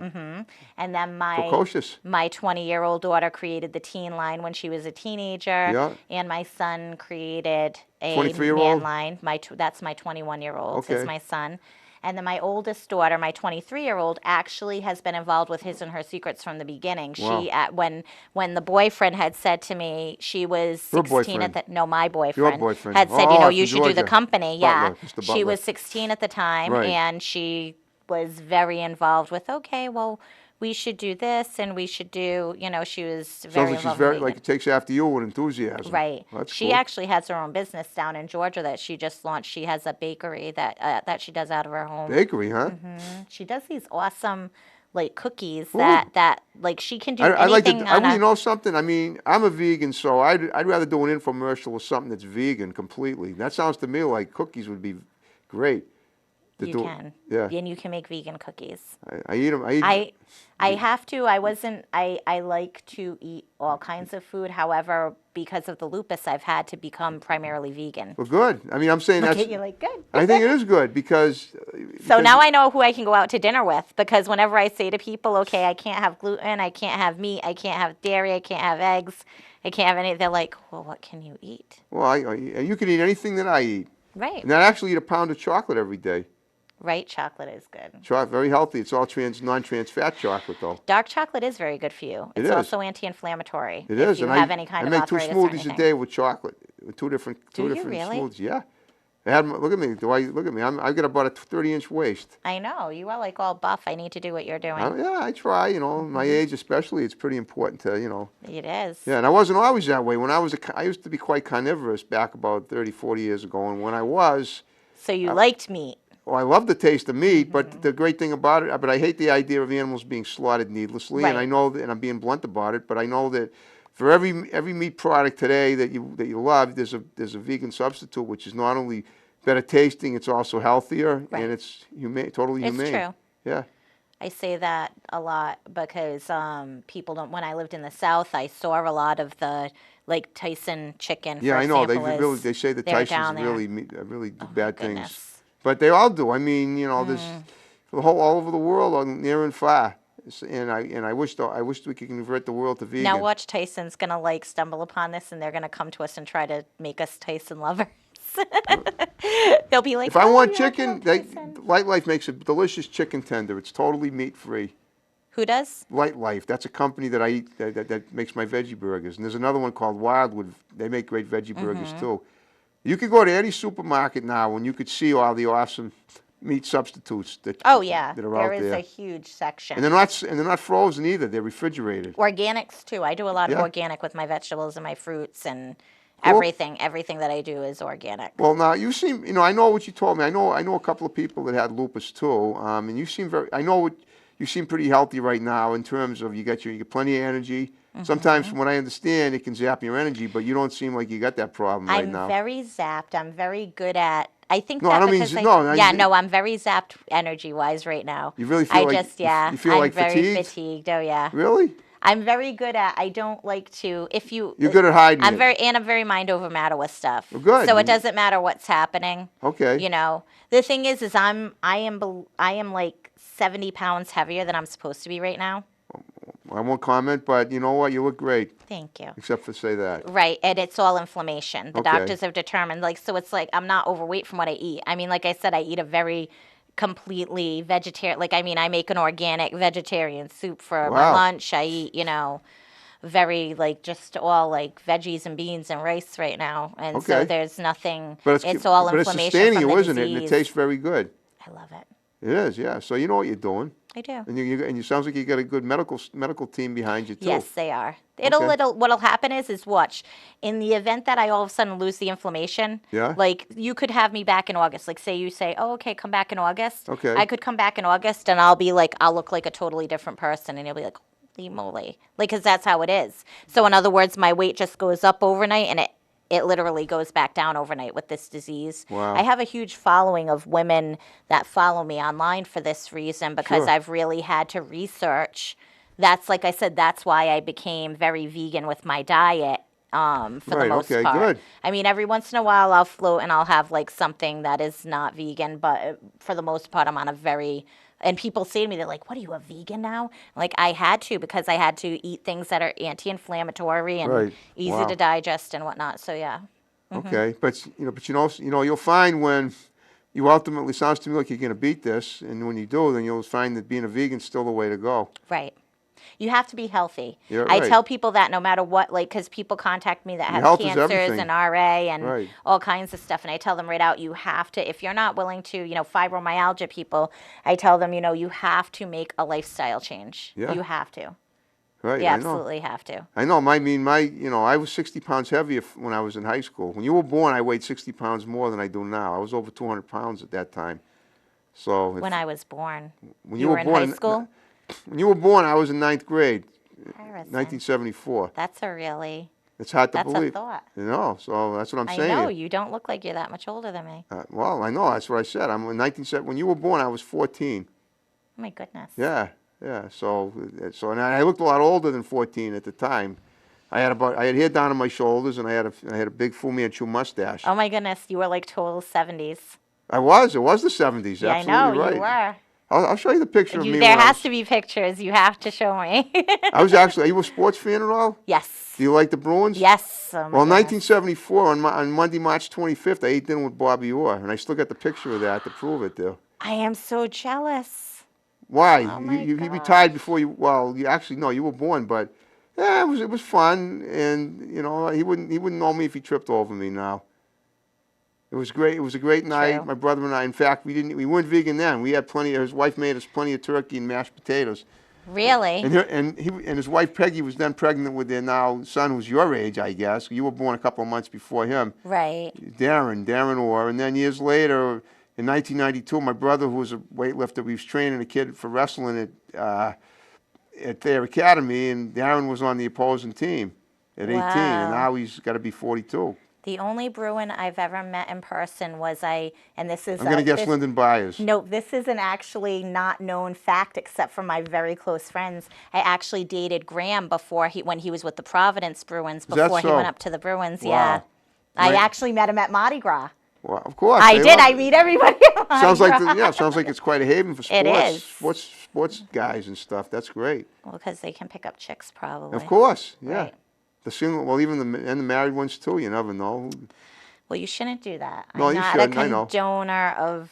And then my Precocious. my 20-year-old daughter created the teen line when she was a teenager. Yeah. And my son created a 23-year-old? man line. That's my 21-year-old. Okay. Is my son. And then my oldest daughter, my 23-year-old, actually has been involved with His and Her Secrets from the beginning. Wow. She when the boyfriend had said to me she was 16 boyfriend. at the no my boyfriend, boyfriend. had said, Oh, you from should do the Georgia. company. Butler, Yeah. Mr. She Butler. was 16 at the time, Right. and she was very involved with, okay, well, we should do this and we should do, she was Sounds very like she's involved. very in like it takes after you with enthusiasm. Right. That's She cool. actually has her own business down in Georgia that she just launched. She has a bakery that she does out of her home. Bakery, huh? She does these awesome like cookies Ooh. that like she can do I like to. anything on You know something? I mean, I'm a vegan, so I'd rather do an infomercial with something that's vegan completely. That sounds to me like cookies would be great. to you do- can. Yeah. And you can make vegan cookies. I eat them. I have to. I like to eat all kinds of food. However, because of the lupus, I've had to become primarily vegan. Well, good. I mean, I'm saying Look that's. at you like, good. I think it is good because. So now I know who I can go out to dinner with, because whenever I say to people, okay, I can't have gluten, I can't have meat, I can't have dairy, I can't have eggs, I can't have any, they're like, well, what can you eat? Well, you can eat anything that I eat, Right. and I actually eat a pound of chocolate every day. Right, chocolate is good. Very healthy. It's all non-trans fat chocolate, though. Dark chocolate is very good for you. It It's is. also anti-inflammatory. It if is, you and have any kind I of make 2 arthritis or smoothies a anything. day with chocolate, with two different Do you really? smoothies. Yeah. Look at me. Look at me? I've got about a 30-inch waist. I know. You are like all buff. I need to do what you're doing. Yeah, I try. My age especially, it's pretty important to. It is. Yeah, and I wasn't always that way. When I used to be quite carnivorous back about 30, 40 years ago, and when I was, So you liked meat. well, I love the taste of meat, but the great thing about it, but I hate the idea of animals being slaughtered needlessly, and I Right. know that, and I'm being blunt about it, but I know that for every meat product today that you love, there's a vegan substitute, which is not only better tasting, it's also healthier, Right. and it's totally It's humane. true. Yeah. I say that a lot because people don't. When I lived in the South, I saw a lot of the like Tyson chicken. Yeah, for I know. example, They say the they're Tysons down there. really do Oh, my bad things. goodness. But they all do. I mean, there's all over the world, near and far. And I wish we could convert the world to vegan. Now watch, Tyson's gonna like stumble upon this, and they're gonna come to us and try to make us Tyson lovers. They'll be like, If I "Oh, want yeah, chicken, Tyson." Light Life makes a delicious chicken tender. It's totally meat free. Who does? Light Life, that's a company that I eat that makes my veggie burgers. And there's another one called Wildwood. They make great veggie burgers too. You could go to any supermarket now and you could see all the awesome meat substitutes that Oh yeah, that are there out is there. a huge section. And they're not frozen either. They're refrigerated. Organics too. I do a lot of Yeah. organic with my vegetables and my fruits and Cool. everything. Everything that I do is organic. Well, now you seem, I know what you told me. I know a couple of people that had lupus too, and you seem you seem pretty healthy right now in terms of you get plenty of energy. Sometimes, from what I understand, it can zap your energy, but you don't seem like you got that problem right I'm now. very zapped. I'm very good at. I think No, that I don't mean because I'm very zapped energy wise right now. You really feel I like just yeah. you feel I'm like very fatigued? fatigued. Oh yeah. Really? I'm very good at. I don't like to. If you. You're good at hiding I'm it. I'm very mind over matter with stuff. Well, good. So it doesn't matter what's happening. Okay. The thing is I am like 70 pounds heavier than I'm supposed to be right now. I won't comment, but you know what? You look great, Thank you. except for say that. Right, and it's all inflammation. The Okay. doctors have determined, so it's like I'm not overweight from what I eat. I mean, like I said, I eat a very completely vegetarian, I make an organic vegetarian soup for my Wow. lunch. I eat, very just all veggies and beans and rice right now. And so Okay. there's nothing, But it's all but it's inflammation sustaining from you, the isn't it? And it disease. tastes very good. I love it. It is, yeah. So you know what you're doing. I do. And you sounds like you got a good medical team behind you too. Yes, they are. Okay. What'll happen is watch. In the event that I all of a sudden lose the inflammation, Yeah. like you could have me back in August. Like you say, oh, okay, come back in August. Okay. I could come back in August and I'll look like a totally different person and you'll be like, holy moly. Like, cause that's how it is. So in other words, my weight just goes up overnight and it literally goes back down overnight with this disease. Wow. I have a huge following of women that follow me online for this reason because Sure. I've really had to research. That's like I said, that's why I became very vegan with my diet for the Right. most Okay. part. Good. I mean, every once in a while I'll float and I'll have like something that is not vegan, but for the most part I'm on a very, and people say to me, they're like, what are you, a vegan now? Like I had to because I had to eat things that are anti-inflammatory and Right. easy Wow. to digest and whatnot. So yeah. Okay. But you'll find when you ultimately, sounds to me like you're going to beat this, and when you do, then you'll find that being a vegan's still the way to go. Right. You have to be healthy. You're I right. tell people that no matter what, like, because people contact me that Your have health is cancers everything. and RA and Right. all kinds of stuff. And I tell them right out, you have to, if you're not willing to, fibromyalgia people, I tell them, you have to make a lifestyle change. Yeah. You have to. Right. You I know. absolutely have to. I know. I was 60 pounds heavier when I was in high school. When you were born, I weighed 60 pounds more than I do now. I was over 200 pounds at that time. So When I was born. when You were in high school? When you were born, I was in ninth grade, Harrison. 1974. That's a really, It's hard to that's believe. a thought. So that's what I'm I saying. know, you don't look like you're that much older than me. Well, I know. That's what I said. I'm in 1970. When you were born, I was 14. Oh my goodness. Yeah. So and I looked a lot older than 14 at the time. I had hair down on my shoulders, and I had a big Fu Manchu mustache. Oh my goodness, you were like total 70s. It was the 70s. Yeah, I Absolutely know, right. you were. I'll show you the picture of me. There when I has was- to be pictures. You have to show me. I was actually. Are you a sports fan at all? Yes. Do you like the Bruins? Yes. Oh my Well, goodness. 1974 on Monday, March 25th, I ate dinner with Bobby Orr, and I still got the picture of that to prove it, though. I am so jealous. Why? Oh my He gosh. retired before you. Well, you actually no, you were born, but yeah, it was fun, and he wouldn't know me if he tripped over me now. It was great. It was a great night. True. My brother and I. In fact, we weren't vegan then. We had plenty. His wife made us plenty of turkey and mashed potatoes. Really? And his wife Peggy was then pregnant with their now son, who's your age, I guess. You were born a couple of months before him. Right. Darren Orr. And then years later, in 1992, my brother, who was a weightlifter, he was training a kid for wrestling at their academy, and Darren was on the opposing team at 18, and Wow. now he's got to be 42. The only Bruin I've ever met in person was and this is I'm going to guess this, Lyndon Byers. No, this is an actually not known fact except for my very close friends. I actually dated Graham when he was with the Providence Bruins that before he so? went up to the Bruins. Wow. Yeah. I Right. actually met him at Mardi Gras. Well, of course. I they did. love I it. meet everybody at Mardi Sounds like Gras. sounds like it's quite a haven for sports. It is. Sports guys and stuff. That's great. Well, because they can pick up chicks probably. Of course, yeah. Right. The single, well, even the married ones too. You never know. Well, you shouldn't do that. No, I'm you not shouldn't, a I know. condoner of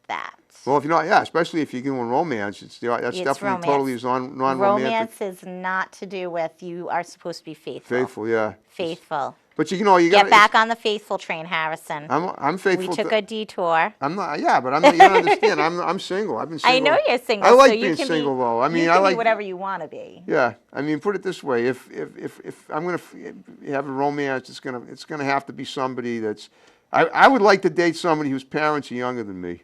that. Well, if you're not, yeah, especially if you're doing romance, that's It's definitely romance. totally non-romantic. Romance is not to do with you are supposed to be faithful. Faithful, yeah. Faithful. But you got Get back on the faithful train, Harrison. I'm We faithful. took a detour. I'm not. Yeah, but I'm not. You don't understand. I'm single. I've been single. I know you're single. I like so you being can single, be, though. I mean, you I can like be whatever you want to be. Yeah, I mean, put it this way: if I'm gonna have a romance, it's gonna have to be somebody that's. I would like to date somebody whose parents are younger than me.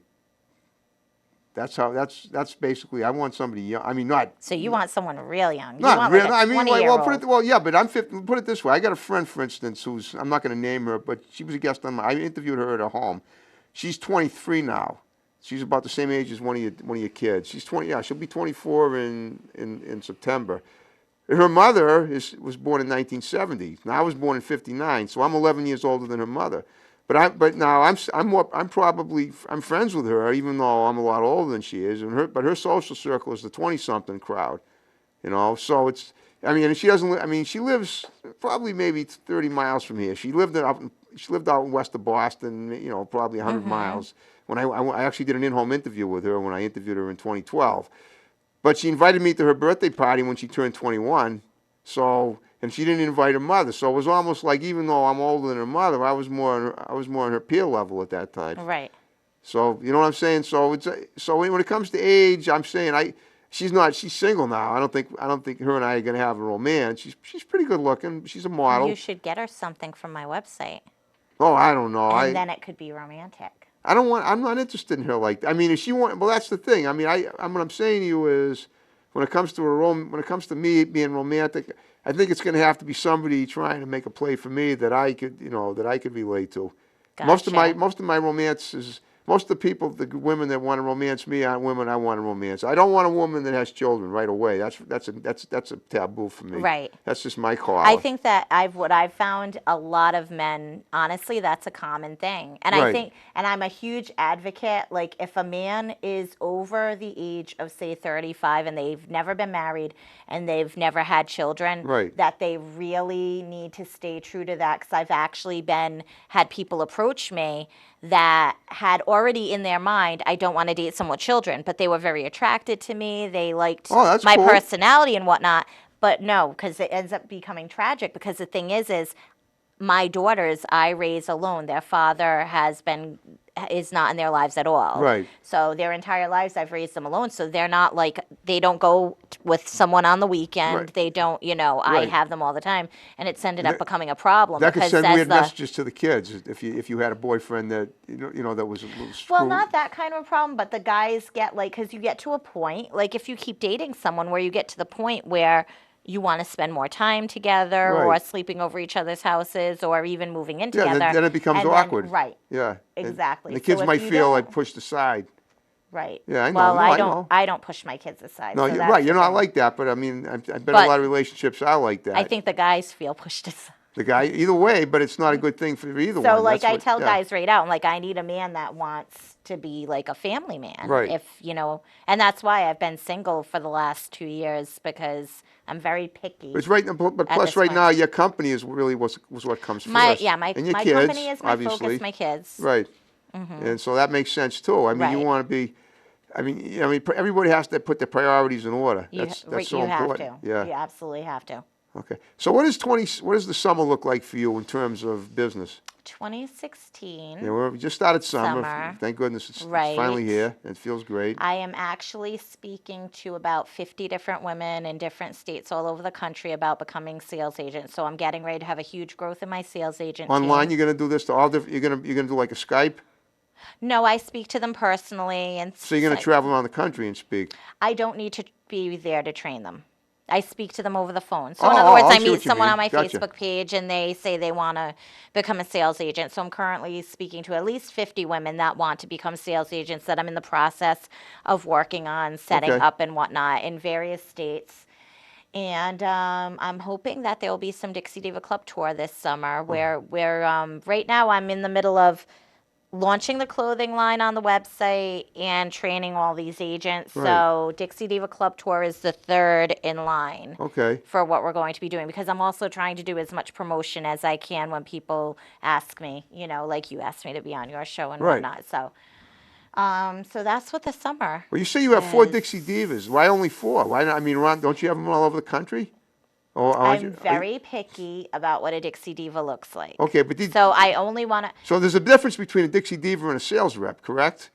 That's basically. I want somebody young. I mean, not. So you want someone real young. You Not want really. like a I mean, 20-year-old. yeah, but I'm 50. Put it this way: I got a friend, for instance, who's I'm not going to name her, but she was a guest on I interviewed her at her home. She's 23 now. She's about the same age as one of your kids. She's 20. Yeah, she'll be 24 in September. Her mother was born in 1970. Now I was born in 59, so I'm 11 years older than her mother. But now I'm friends with her, even though I'm a lot older than she is. But her social circle is the 20-something crowd, So it's, I mean, and she doesn't. I mean, she lives probably maybe 30 miles from here. She lived out in west of Boston, probably 100 miles. When I actually did an in-home interview with her when I interviewed her in 2012. But she invited me to her birthday party when she turned 21. And she didn't invite her mother. So it was almost like, even though I'm older than her mother, I was more on her peer level at that time. Right. So you know what I'm saying. So when it comes to age, I'm saying She's not. She's single now. I don't think her and I are gonna have a romance. She's pretty good looking. She's a model. You should get her something from my website, Oh, I don't know. and then it could be romantic. I don't want. I'm not interested in her like that. I mean, if she want, well, that's the thing. I mean, what I'm saying to you is, when it comes to when it comes to me being romantic, I think it's going to have to be somebody trying to make a play for me that I could, that I could relate to. Gotcha. Most of my romances, most of the people, the women that want to romance me aren't women I want to romance. I don't want a woman that has children right away. That's a taboo for me. Right. That's just my call. I think that what I've found, a lot of men, honestly, that's a common thing. And I Right. think, and I'm a huge advocate, like if a man is over the age of say 35 and they've never been married and they've never had children, Right. that they really need to stay true to that, because I've actually had people approach me that had already in their mind, I don't want to date someone with children, but they were very attracted to me. They liked Oh, that's my cool. personality and whatnot. But no, because it ends up becoming tragic. Because the thing is my daughters I raise alone. Their father is not in their lives at all. Right. So their entire lives I've raised them alone. So they're not like, they don't go with someone on the weekend. Right. They don't, I Right. have them all the time, and it's ended up becoming a problem. That could because send as weird messages to the kids if you had a boyfriend that that was a little screwed. Well, not that kind of a problem, but the guys get like, because you get to a point, like if you keep dating someone where you get to the point where you want to spend more time together, or Right. sleeping over each other's houses, or even moving in Yeah, together. then it becomes and then- awkward. right. Yeah. Exactly. And the So kids if might you feel don't- like pushed aside. Right. Yeah, I know. Well, No, I know. I don't push my kids aside. No, so you're that's right. You're the not thing. like that, but I mean, I've been in a But lot of relationships I like that. I think the guys feel pushed aside. The guy, either way, but it's not a good thing for either one. So, like, That's I what- tell yeah. guys right out, I'm like, I need a man that wants to be like a family man. Right. And that's why I've been single for the last 2 years, because I'm very picky. It's right, but plus this right point. now your company is really was what comes My first. my and your my kids, company is my obviously. focus, my kids. Right. And so that makes sense too. I mean, you Right. want to be. I mean, everybody has to put their priorities in order. You, That's so you have important. to. Yeah. You absolutely have to. Okay. So what does the summer look like for you in terms of business? 2016. Yeah, we just started summer. Summer. Thank goodness it's Right. finally here. It feels great. I am actually speaking to about 50 different women in different states all over the country about becoming sales agents. So I'm getting ready to have a huge growth in my sales agent Online, team. you're gonna do this to all different. You're gonna do like a Skype. No, I speak to them personally, and So you're gonna travel around the country and speak. I don't need to be there to train them. I speak to them over the phone. So in Oh, other words, I I see meet what you someone mean. on my Gotcha. Facebook page and they say they want to become a sales agent. So I'm currently speaking to at least 50 women that want to become sales agents that I'm in the process of working on setting Okay. up and whatnot in various states. And I'm hoping that there will be some Dixie Diva Club tour this summer where right now I'm in the middle of launching the clothing line on the website and training all these agents. Right. So Dixie Diva Club Tour is the third in line Okay. for what we're going to be doing, because I'm also trying to do as much promotion as I can when people ask me, like you asked me to be on your show and Right. whatnot. So so that's what the summer. Well, you say you have 4 Yes. Dixie Divas. Why only 4? Why not? I mean, Ron, don't you have them all over the country? Or aren't I'm you- very picky about what a Dixie Diva looks like. Okay, but So I only want to. so there's a difference between a Dixie Diva and a sales rep, correct?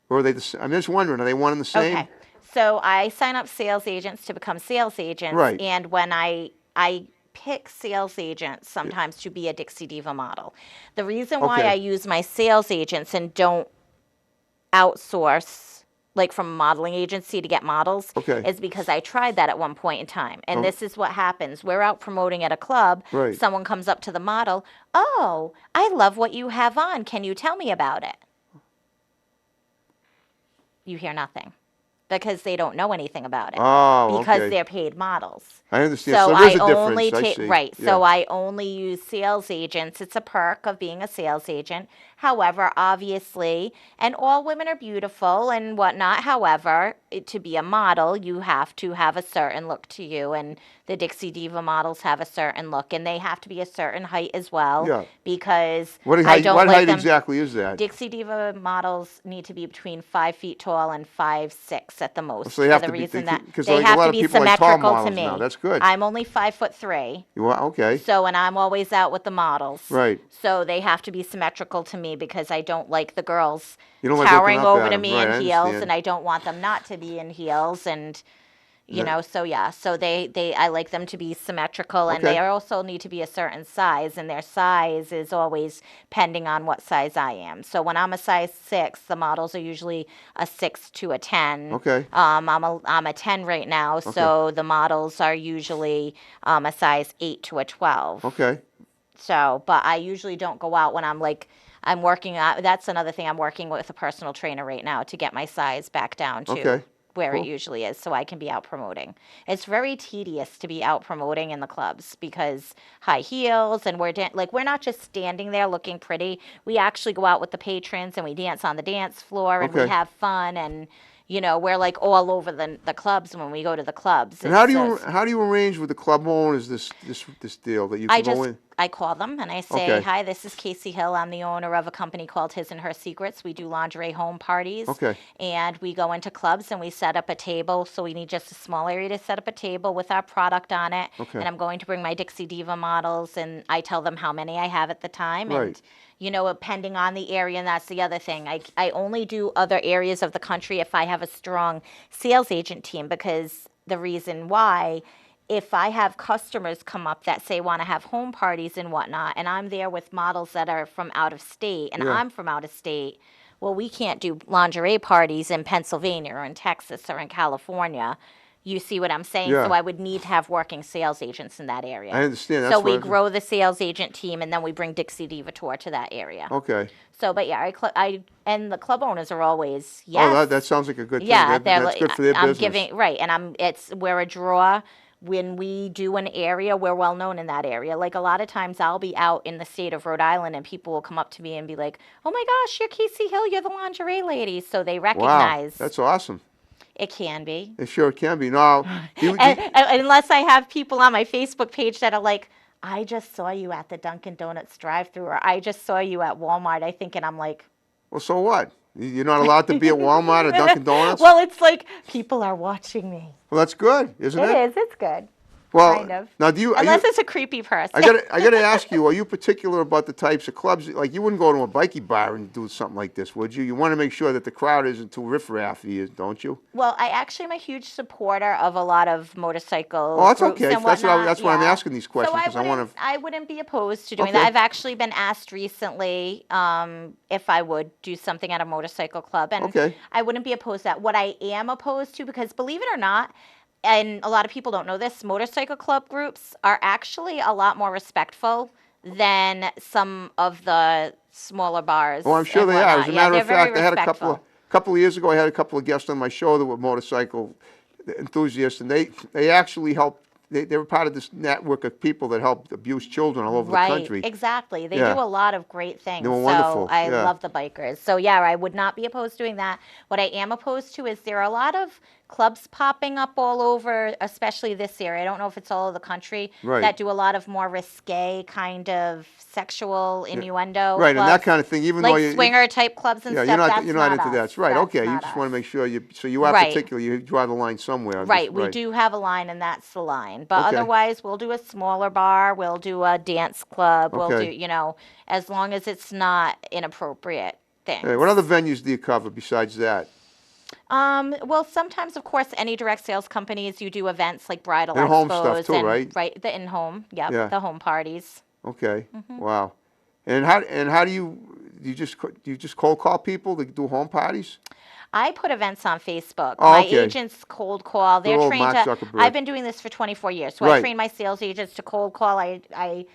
Or are they I'm just wondering, are they one and the same? Okay. So I sign up sales agents to become sales agents. Right. And when I pick sales agents sometimes to be a Dixie Diva model. The reason why Okay. I use my sales agents and don't outsource like from a modeling agency to get models Okay. is because I tried that at one point in time. And this is what happens. We're out promoting at a club. Right. Someone comes up to the model. Oh, I love what you have on. Can you tell me about it? You hear nothing because they don't know anything about it. Oh, because okay. they're paid models. I understand. So So there's I a difference. only I take see. right. Yeah. So I only use sales agents. It's a perk of being a sales agent. However, obviously, and all women are beautiful and whatnot. However, to be a model, you have to have a certain look to you, and the Dixie Diva models have a certain look, and they have to be a certain height as well. Yeah. Because What I height, don't what like height them. exactly is that? Dixie Diva models need to be between 5 feet tall and 5'6" at the most. So they have for the to be- reason they that can- 'cause they like a have lot to of be people like tall symmetrical to models me. now. That's good. I'm only 5'3". You are? Okay. So, and I'm always out with the models. Right. So they have to be symmetrical to me because I don't like the girls You don't like towering looking up over at to 'em. me Right, I in heels, understand. and I don't want them not to be in heels and you Yeah. know, so yeah, so I like them to be symmetrical, and they Okay. also need to be a certain size, and their size is always pending on what size I am. So when I'm a size 6, the models are usually a 6 to a 10. Okay. I'm a 10 right now, Okay. so the models are usually a size 8 to a 12. Okay. So, but I usually don't go out when I'm working out. That's another thing. I'm working with a personal trainer right now to get my size back down to Okay. where it Cool. usually is so I can be out promoting. It's very tedious to be out promoting in the clubs because high heels and we're not just standing there looking pretty. We actually go out with the patrons and we dance on the dance floor and we Okay. have fun and we're like all over the clubs when we go to the clubs. And It's how do you arrange with the club owners this deal that you can go in? I call them and I say, Okay. "Hi, this is Casey Hill. I'm the owner of a company called His and Her Secrets. We do lingerie home parties. Okay. And we go into clubs and we set up a table. So we need just a small area to set up a table with our product on it. Okay. And I'm going to bring my Dixie Diva models and I tell them how many I have at the time. Right. And depending on the area, and that's the other thing. I only do other areas of the country if I have a strong sales agent team because the reason why, if I have customers come up that say want to have home parties and whatnot, and I'm there with models that are from out of state, and Yeah. I'm from out of state, well, we can't do lingerie parties in Pennsylvania or in Texas or in California. You see what I'm saying? Yeah. So I would need to have working sales agents in that area. I understand. So That's we what grow the sales agent team, and then we bring Dixie Diva Tour to that area. Okay. So, but yeah, and the club owners are always Oh, yes. that sounds like a good thing. Yeah, That's good for their I'm business. giving right, and we're a draw. When we do an area, we're well known in that area. Like a lot of times, I'll be out in the state of Rhode Island, and people will come up to me and be like, "Oh my gosh, you're Casey Hill. You're the lingerie lady." So they Wow. recognize. That's awesome. It can be. It sure can be. Now, Unless I have people on my Facebook page that are like, "I just saw you at the Dunkin' Donuts drive-through," or "I just saw you at Walmart." I think, and I'm like, well, so what? You're not allowed to be at Walmart or Dunkin' Donuts? well, it's like people are watching me. Well, that's good, isn't it? It is. It's good. Well, Kind of. now Unless it's a creepy person. I gotta ask you, are you particular about the types of clubs? Like, you wouldn't go to a bikie bar and do something like this, would you? You want to make sure that the crowd isn't too riffraffy, don't you? Well, I actually am a huge supporter of a lot of motorcycle Oh, that's groups okay. and That's whatnot. why I'm yeah. asking these questions, because I want to. I wouldn't be opposed to doing Okay. that. I've actually been asked recently if I would do something at a motorcycle club, and Okay. I wouldn't be opposed to that. What I am opposed to, because believe it or not, and a lot of people don't know this, motorcycle club groups are actually a lot more respectful than some of the smaller bars. Oh, I'm sure and they are. As whatnot. a Yeah, matter they're of fact, very I had respectful. a couple of years ago, I had a couple of guests on my show that were motorcycle enthusiasts, and they actually helped. They were part of this network of people that help abuse children all over the country. Right, exactly. They Yeah. do a lot of great things. They were wonderful, So I yeah. love the bikers. So yeah, I would not be opposed to doing that. What I am opposed to is there are a lot of clubs popping up all over, especially this area. I don't know if it's all over the country, Right. that do a lot of more risque kind of sexual innuendo. Right, and that clubs, kind of thing. Even like though you swinger type clubs and yeah, stuff. you're not into us. that. Right. That's Okay. You not just us. want to make sure you are Right. particular. You draw the line somewhere. Right, we do have a line, and that's the line. But Okay. otherwise, we'll do a smaller bar, we'll do a dance club, we'll Okay. do, as long as it's not inappropriate things. Hey, what other venues do you cover besides that? Well, sometimes, of course, any direct sales companies, you do events like bridal And expos home stuff too, and right? The in-home, Yeah. the home parties. Okay. Mm-hmm. Wow. And how do you just cold call people to do home parties? I put events on Facebook. Oh, My okay. agents cold call. Good They're old trained Mark to. Zuckerberg. I've been doing this for 24 years, so I Right. train my sales agents to cold call. I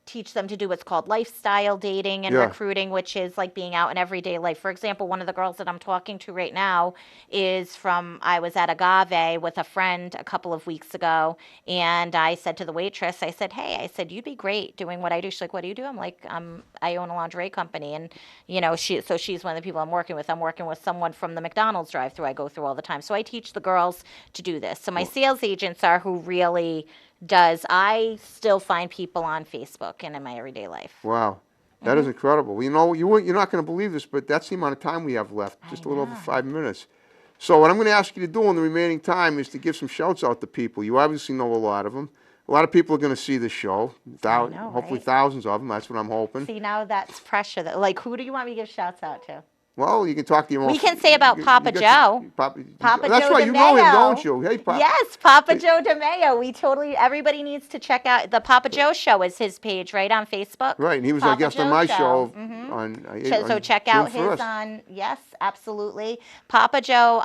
teach them to do what's called lifestyle dating and Yeah. recruiting, which is like being out in everyday life. For example, one of the girls that I'm talking to right now is I was at Agave with a friend a couple of weeks ago, and I said to the waitress, I said, "Hey," I said, "you'd be great doing what I do." She's like, "What do you do?" I'm like, I own a lingerie company, and she's one of the people I'm working with. I'm working with someone from the McDonald's drive-through I go through all the time. So I teach the girls to do this. So my sales agents are who really does. I still find people on Facebook and in my everyday life. Wow. That Mm-hmm. is incredible. Well, you're not going to believe this, but that's the amount of time we have left, just a little over 5 minutes. So what I'm going to ask you to do in the remaining time is to give some shouts out to people. You obviously know a lot of them. A lot of people are going to see this show. know, Hopefully right? thousands of them. That's what I'm hoping. See, now that's pressure. Who do you want me to give shouts out to? Well, you can talk to your We most. can say about Papa Joe. Papa That's Joe right. You know him, DeMayo. don't you? Hey, Papa. Yes, Papa Joe DeMayo. Everybody needs to check out the Papa Joe Show is his page, right, on Facebook. Right, and he was our Papa guest on Joe my Show. show So on check June out his 1st. yes, absolutely. Papa Joe,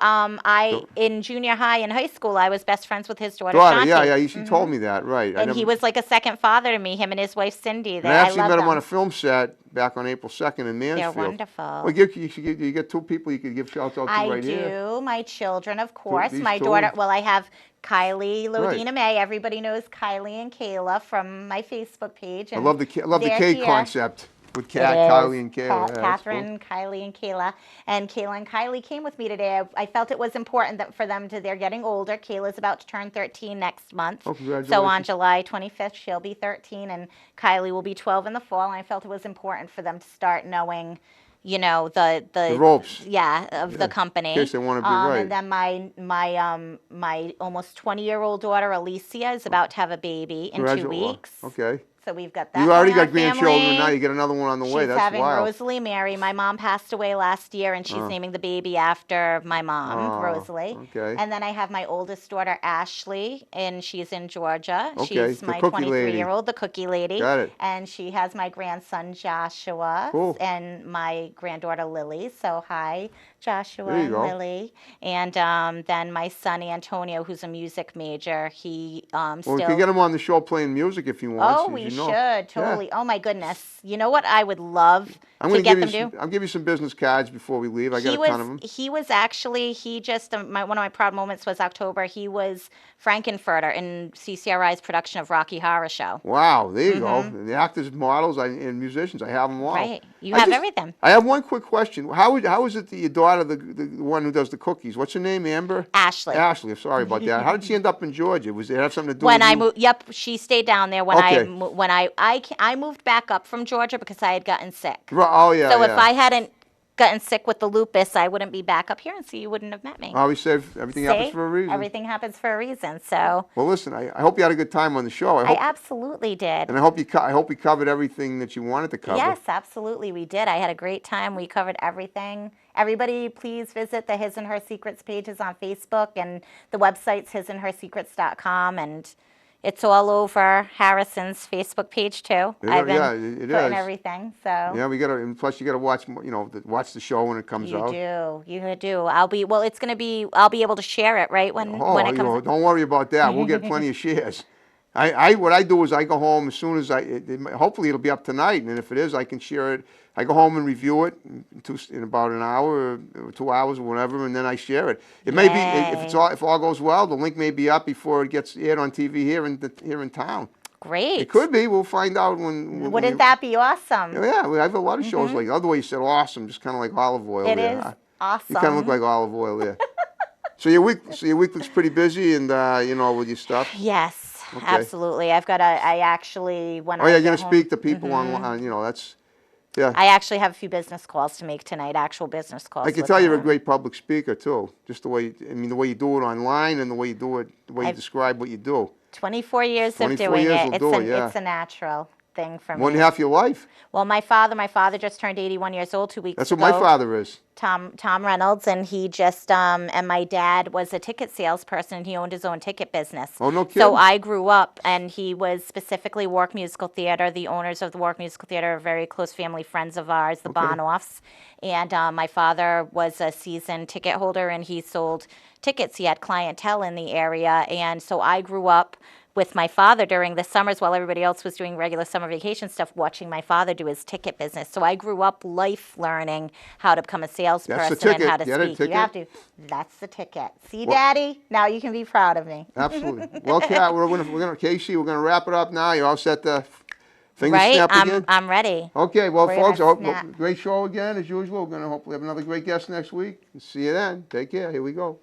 in junior high and high school, I was best friends with his daughter, Daughter, yeah, Shanti. yeah, she told me that, right. And he was like a second father to me, him and his wife Cindy. And I I actually love met him them. on a film set back on April 2nd in Mansfield. They're wonderful. Well, you get two people you could give shouts out to I right do. here. My children, of course. these My two. daughter, well, I have Kylie, Right. Lodina May. Everybody knows Kylie and Kayla from my Facebook page. I And love the they're K here. concept with It Kylie is. and Kayla. Yeah, that's Catherine, Kylie, and Kayla. And Kayla and Kylie came with me today. I felt it was important that for them they're getting older. Kayla's about to turn 13 next month. Oh, congratulations. So on July 25th, she'll be 13, and Kylie will be 12 in the fall. And I felt it was important for them to start knowing, the ropes. Yeah, of the company. In case they want to be right. And then my almost 20-year-old daughter Alicia is about to have a baby in 2 weeks. Okay. So we've got that. You already going got on, grandchildren, family. now you get another one on the way. She's That's having wild. Rosalie Mary. My mom passed away last year, and she's naming the baby after my mom, Oh, Rosalie. okay. And then I have my oldest daughter, Ashley, and she's in Georgia. Okay, She's the my cookie lady. 23-year-old, the cookie lady. Got it. And she has my grandson, Joshua, Cool. and my granddaughter, Lily. So hi, Joshua There you and go. Lily. And then my son, Antonio, who's a music major. He Well, still... we could get him on the show playing music if he wants. Oh, as we you know. should, totally. Yeah. Oh, my goodness. You know what I would love I'm to gonna get give them you to? I'll give you some business cards before we leave. I got a ton of them. He was actually, one of my proud moments was October. He was Frankenfurter in CCRI's production of Rocky Horror Show. Wow, there you go. The actors, models, and musicians, I have them all. Right. You have everything. I have one quick question. How is it that your daughter, the one who does the cookies, what's her name, Amber? Ashley. Ashley, I'm sorry about that. How did she end up in Georgia? Was it have something to do When with I you? moved, yep, she stayed down there when Okay. I moved back up from Georgia because I had gotten sick. Oh, yeah, So yeah. if I hadn't gotten sick with the lupus, I wouldn't be back up here, and so you wouldn't have met me. Always say everything happens See? for a reason. Everything happens for a reason. So Well, listen, I hope you had a good time on the show. I absolutely did. And I hope we covered everything that you wanted to cover. Yes, absolutely, we did. I had a great time. We covered everything. Everybody, please visit the His and Her Secrets pages on Facebook, and the website's hisandhersecrets.com, and it's all over Harrison's Facebook page too. I've been it putting is. everything. So Yeah, and plus you got to watch, watch the show when it comes out. you do. I'll be able to share it right when it comes. Don't worry about that. We'll get plenty of shares. What I do is I go home as soon as hopefully it'll be up tonight, and if it is, I can share it. I go home and review it in about an hour or 2 hours or whatever, and then I share it. It may be if all goes well, the link may be up before it gets aired on TV here in town. Great. It could be. We'll find out when. Wouldn't that be awesome? Yeah, we have a lot of shows like that. Other way you said awesome, just kind of like olive oil. It there. is awesome. You kind of look like olive oil there. So your week looks pretty busy, and with your stuff. Yes. Okay. Absolutely. I actually, when Oh yeah, I you're gonna get home, speak to people on. That's. Yeah. I actually have a few business calls to make tonight, actual business calls. I can with tell you're a them. great public speaker too. Just the way you do it online, and the way you do it, the way you describe what you do. 24 years of 24 doing years it. will do it, yeah. It's a natural thing for More me. than half your life. Well, my father just turned 81 years old 2 weeks That's ago. what my father is. Tom Reynolds, and he just and my dad was a ticket salesperson, and he owned his own ticket business. Oh, no So kidding. I grew up, and he was specifically Wark Musical Theater. The owners of the Wark Musical Theater are very close family friends of ours, the Bonoffs. And my father was a seasoned ticket holder, and he sold tickets. He had clientele in the area, and so I grew up with my father during the summers while everybody else was doing regular summer vacation stuff, watching my father do his ticket business. So I grew up life learning how to become a salesperson and how to Get it, speak. ticket? You have to. That's the ticket. See, Daddy? Now you can be proud of me. Absolutely. Well, Kat, Casey, we're gonna wrap it up now. You all set the fingers Right? snap again? I'm ready. Okay, well, We're folks, I gonna hope snap. great show again as usual. We're gonna hopefully have another great guest next week. See you then. Take care. Here we go.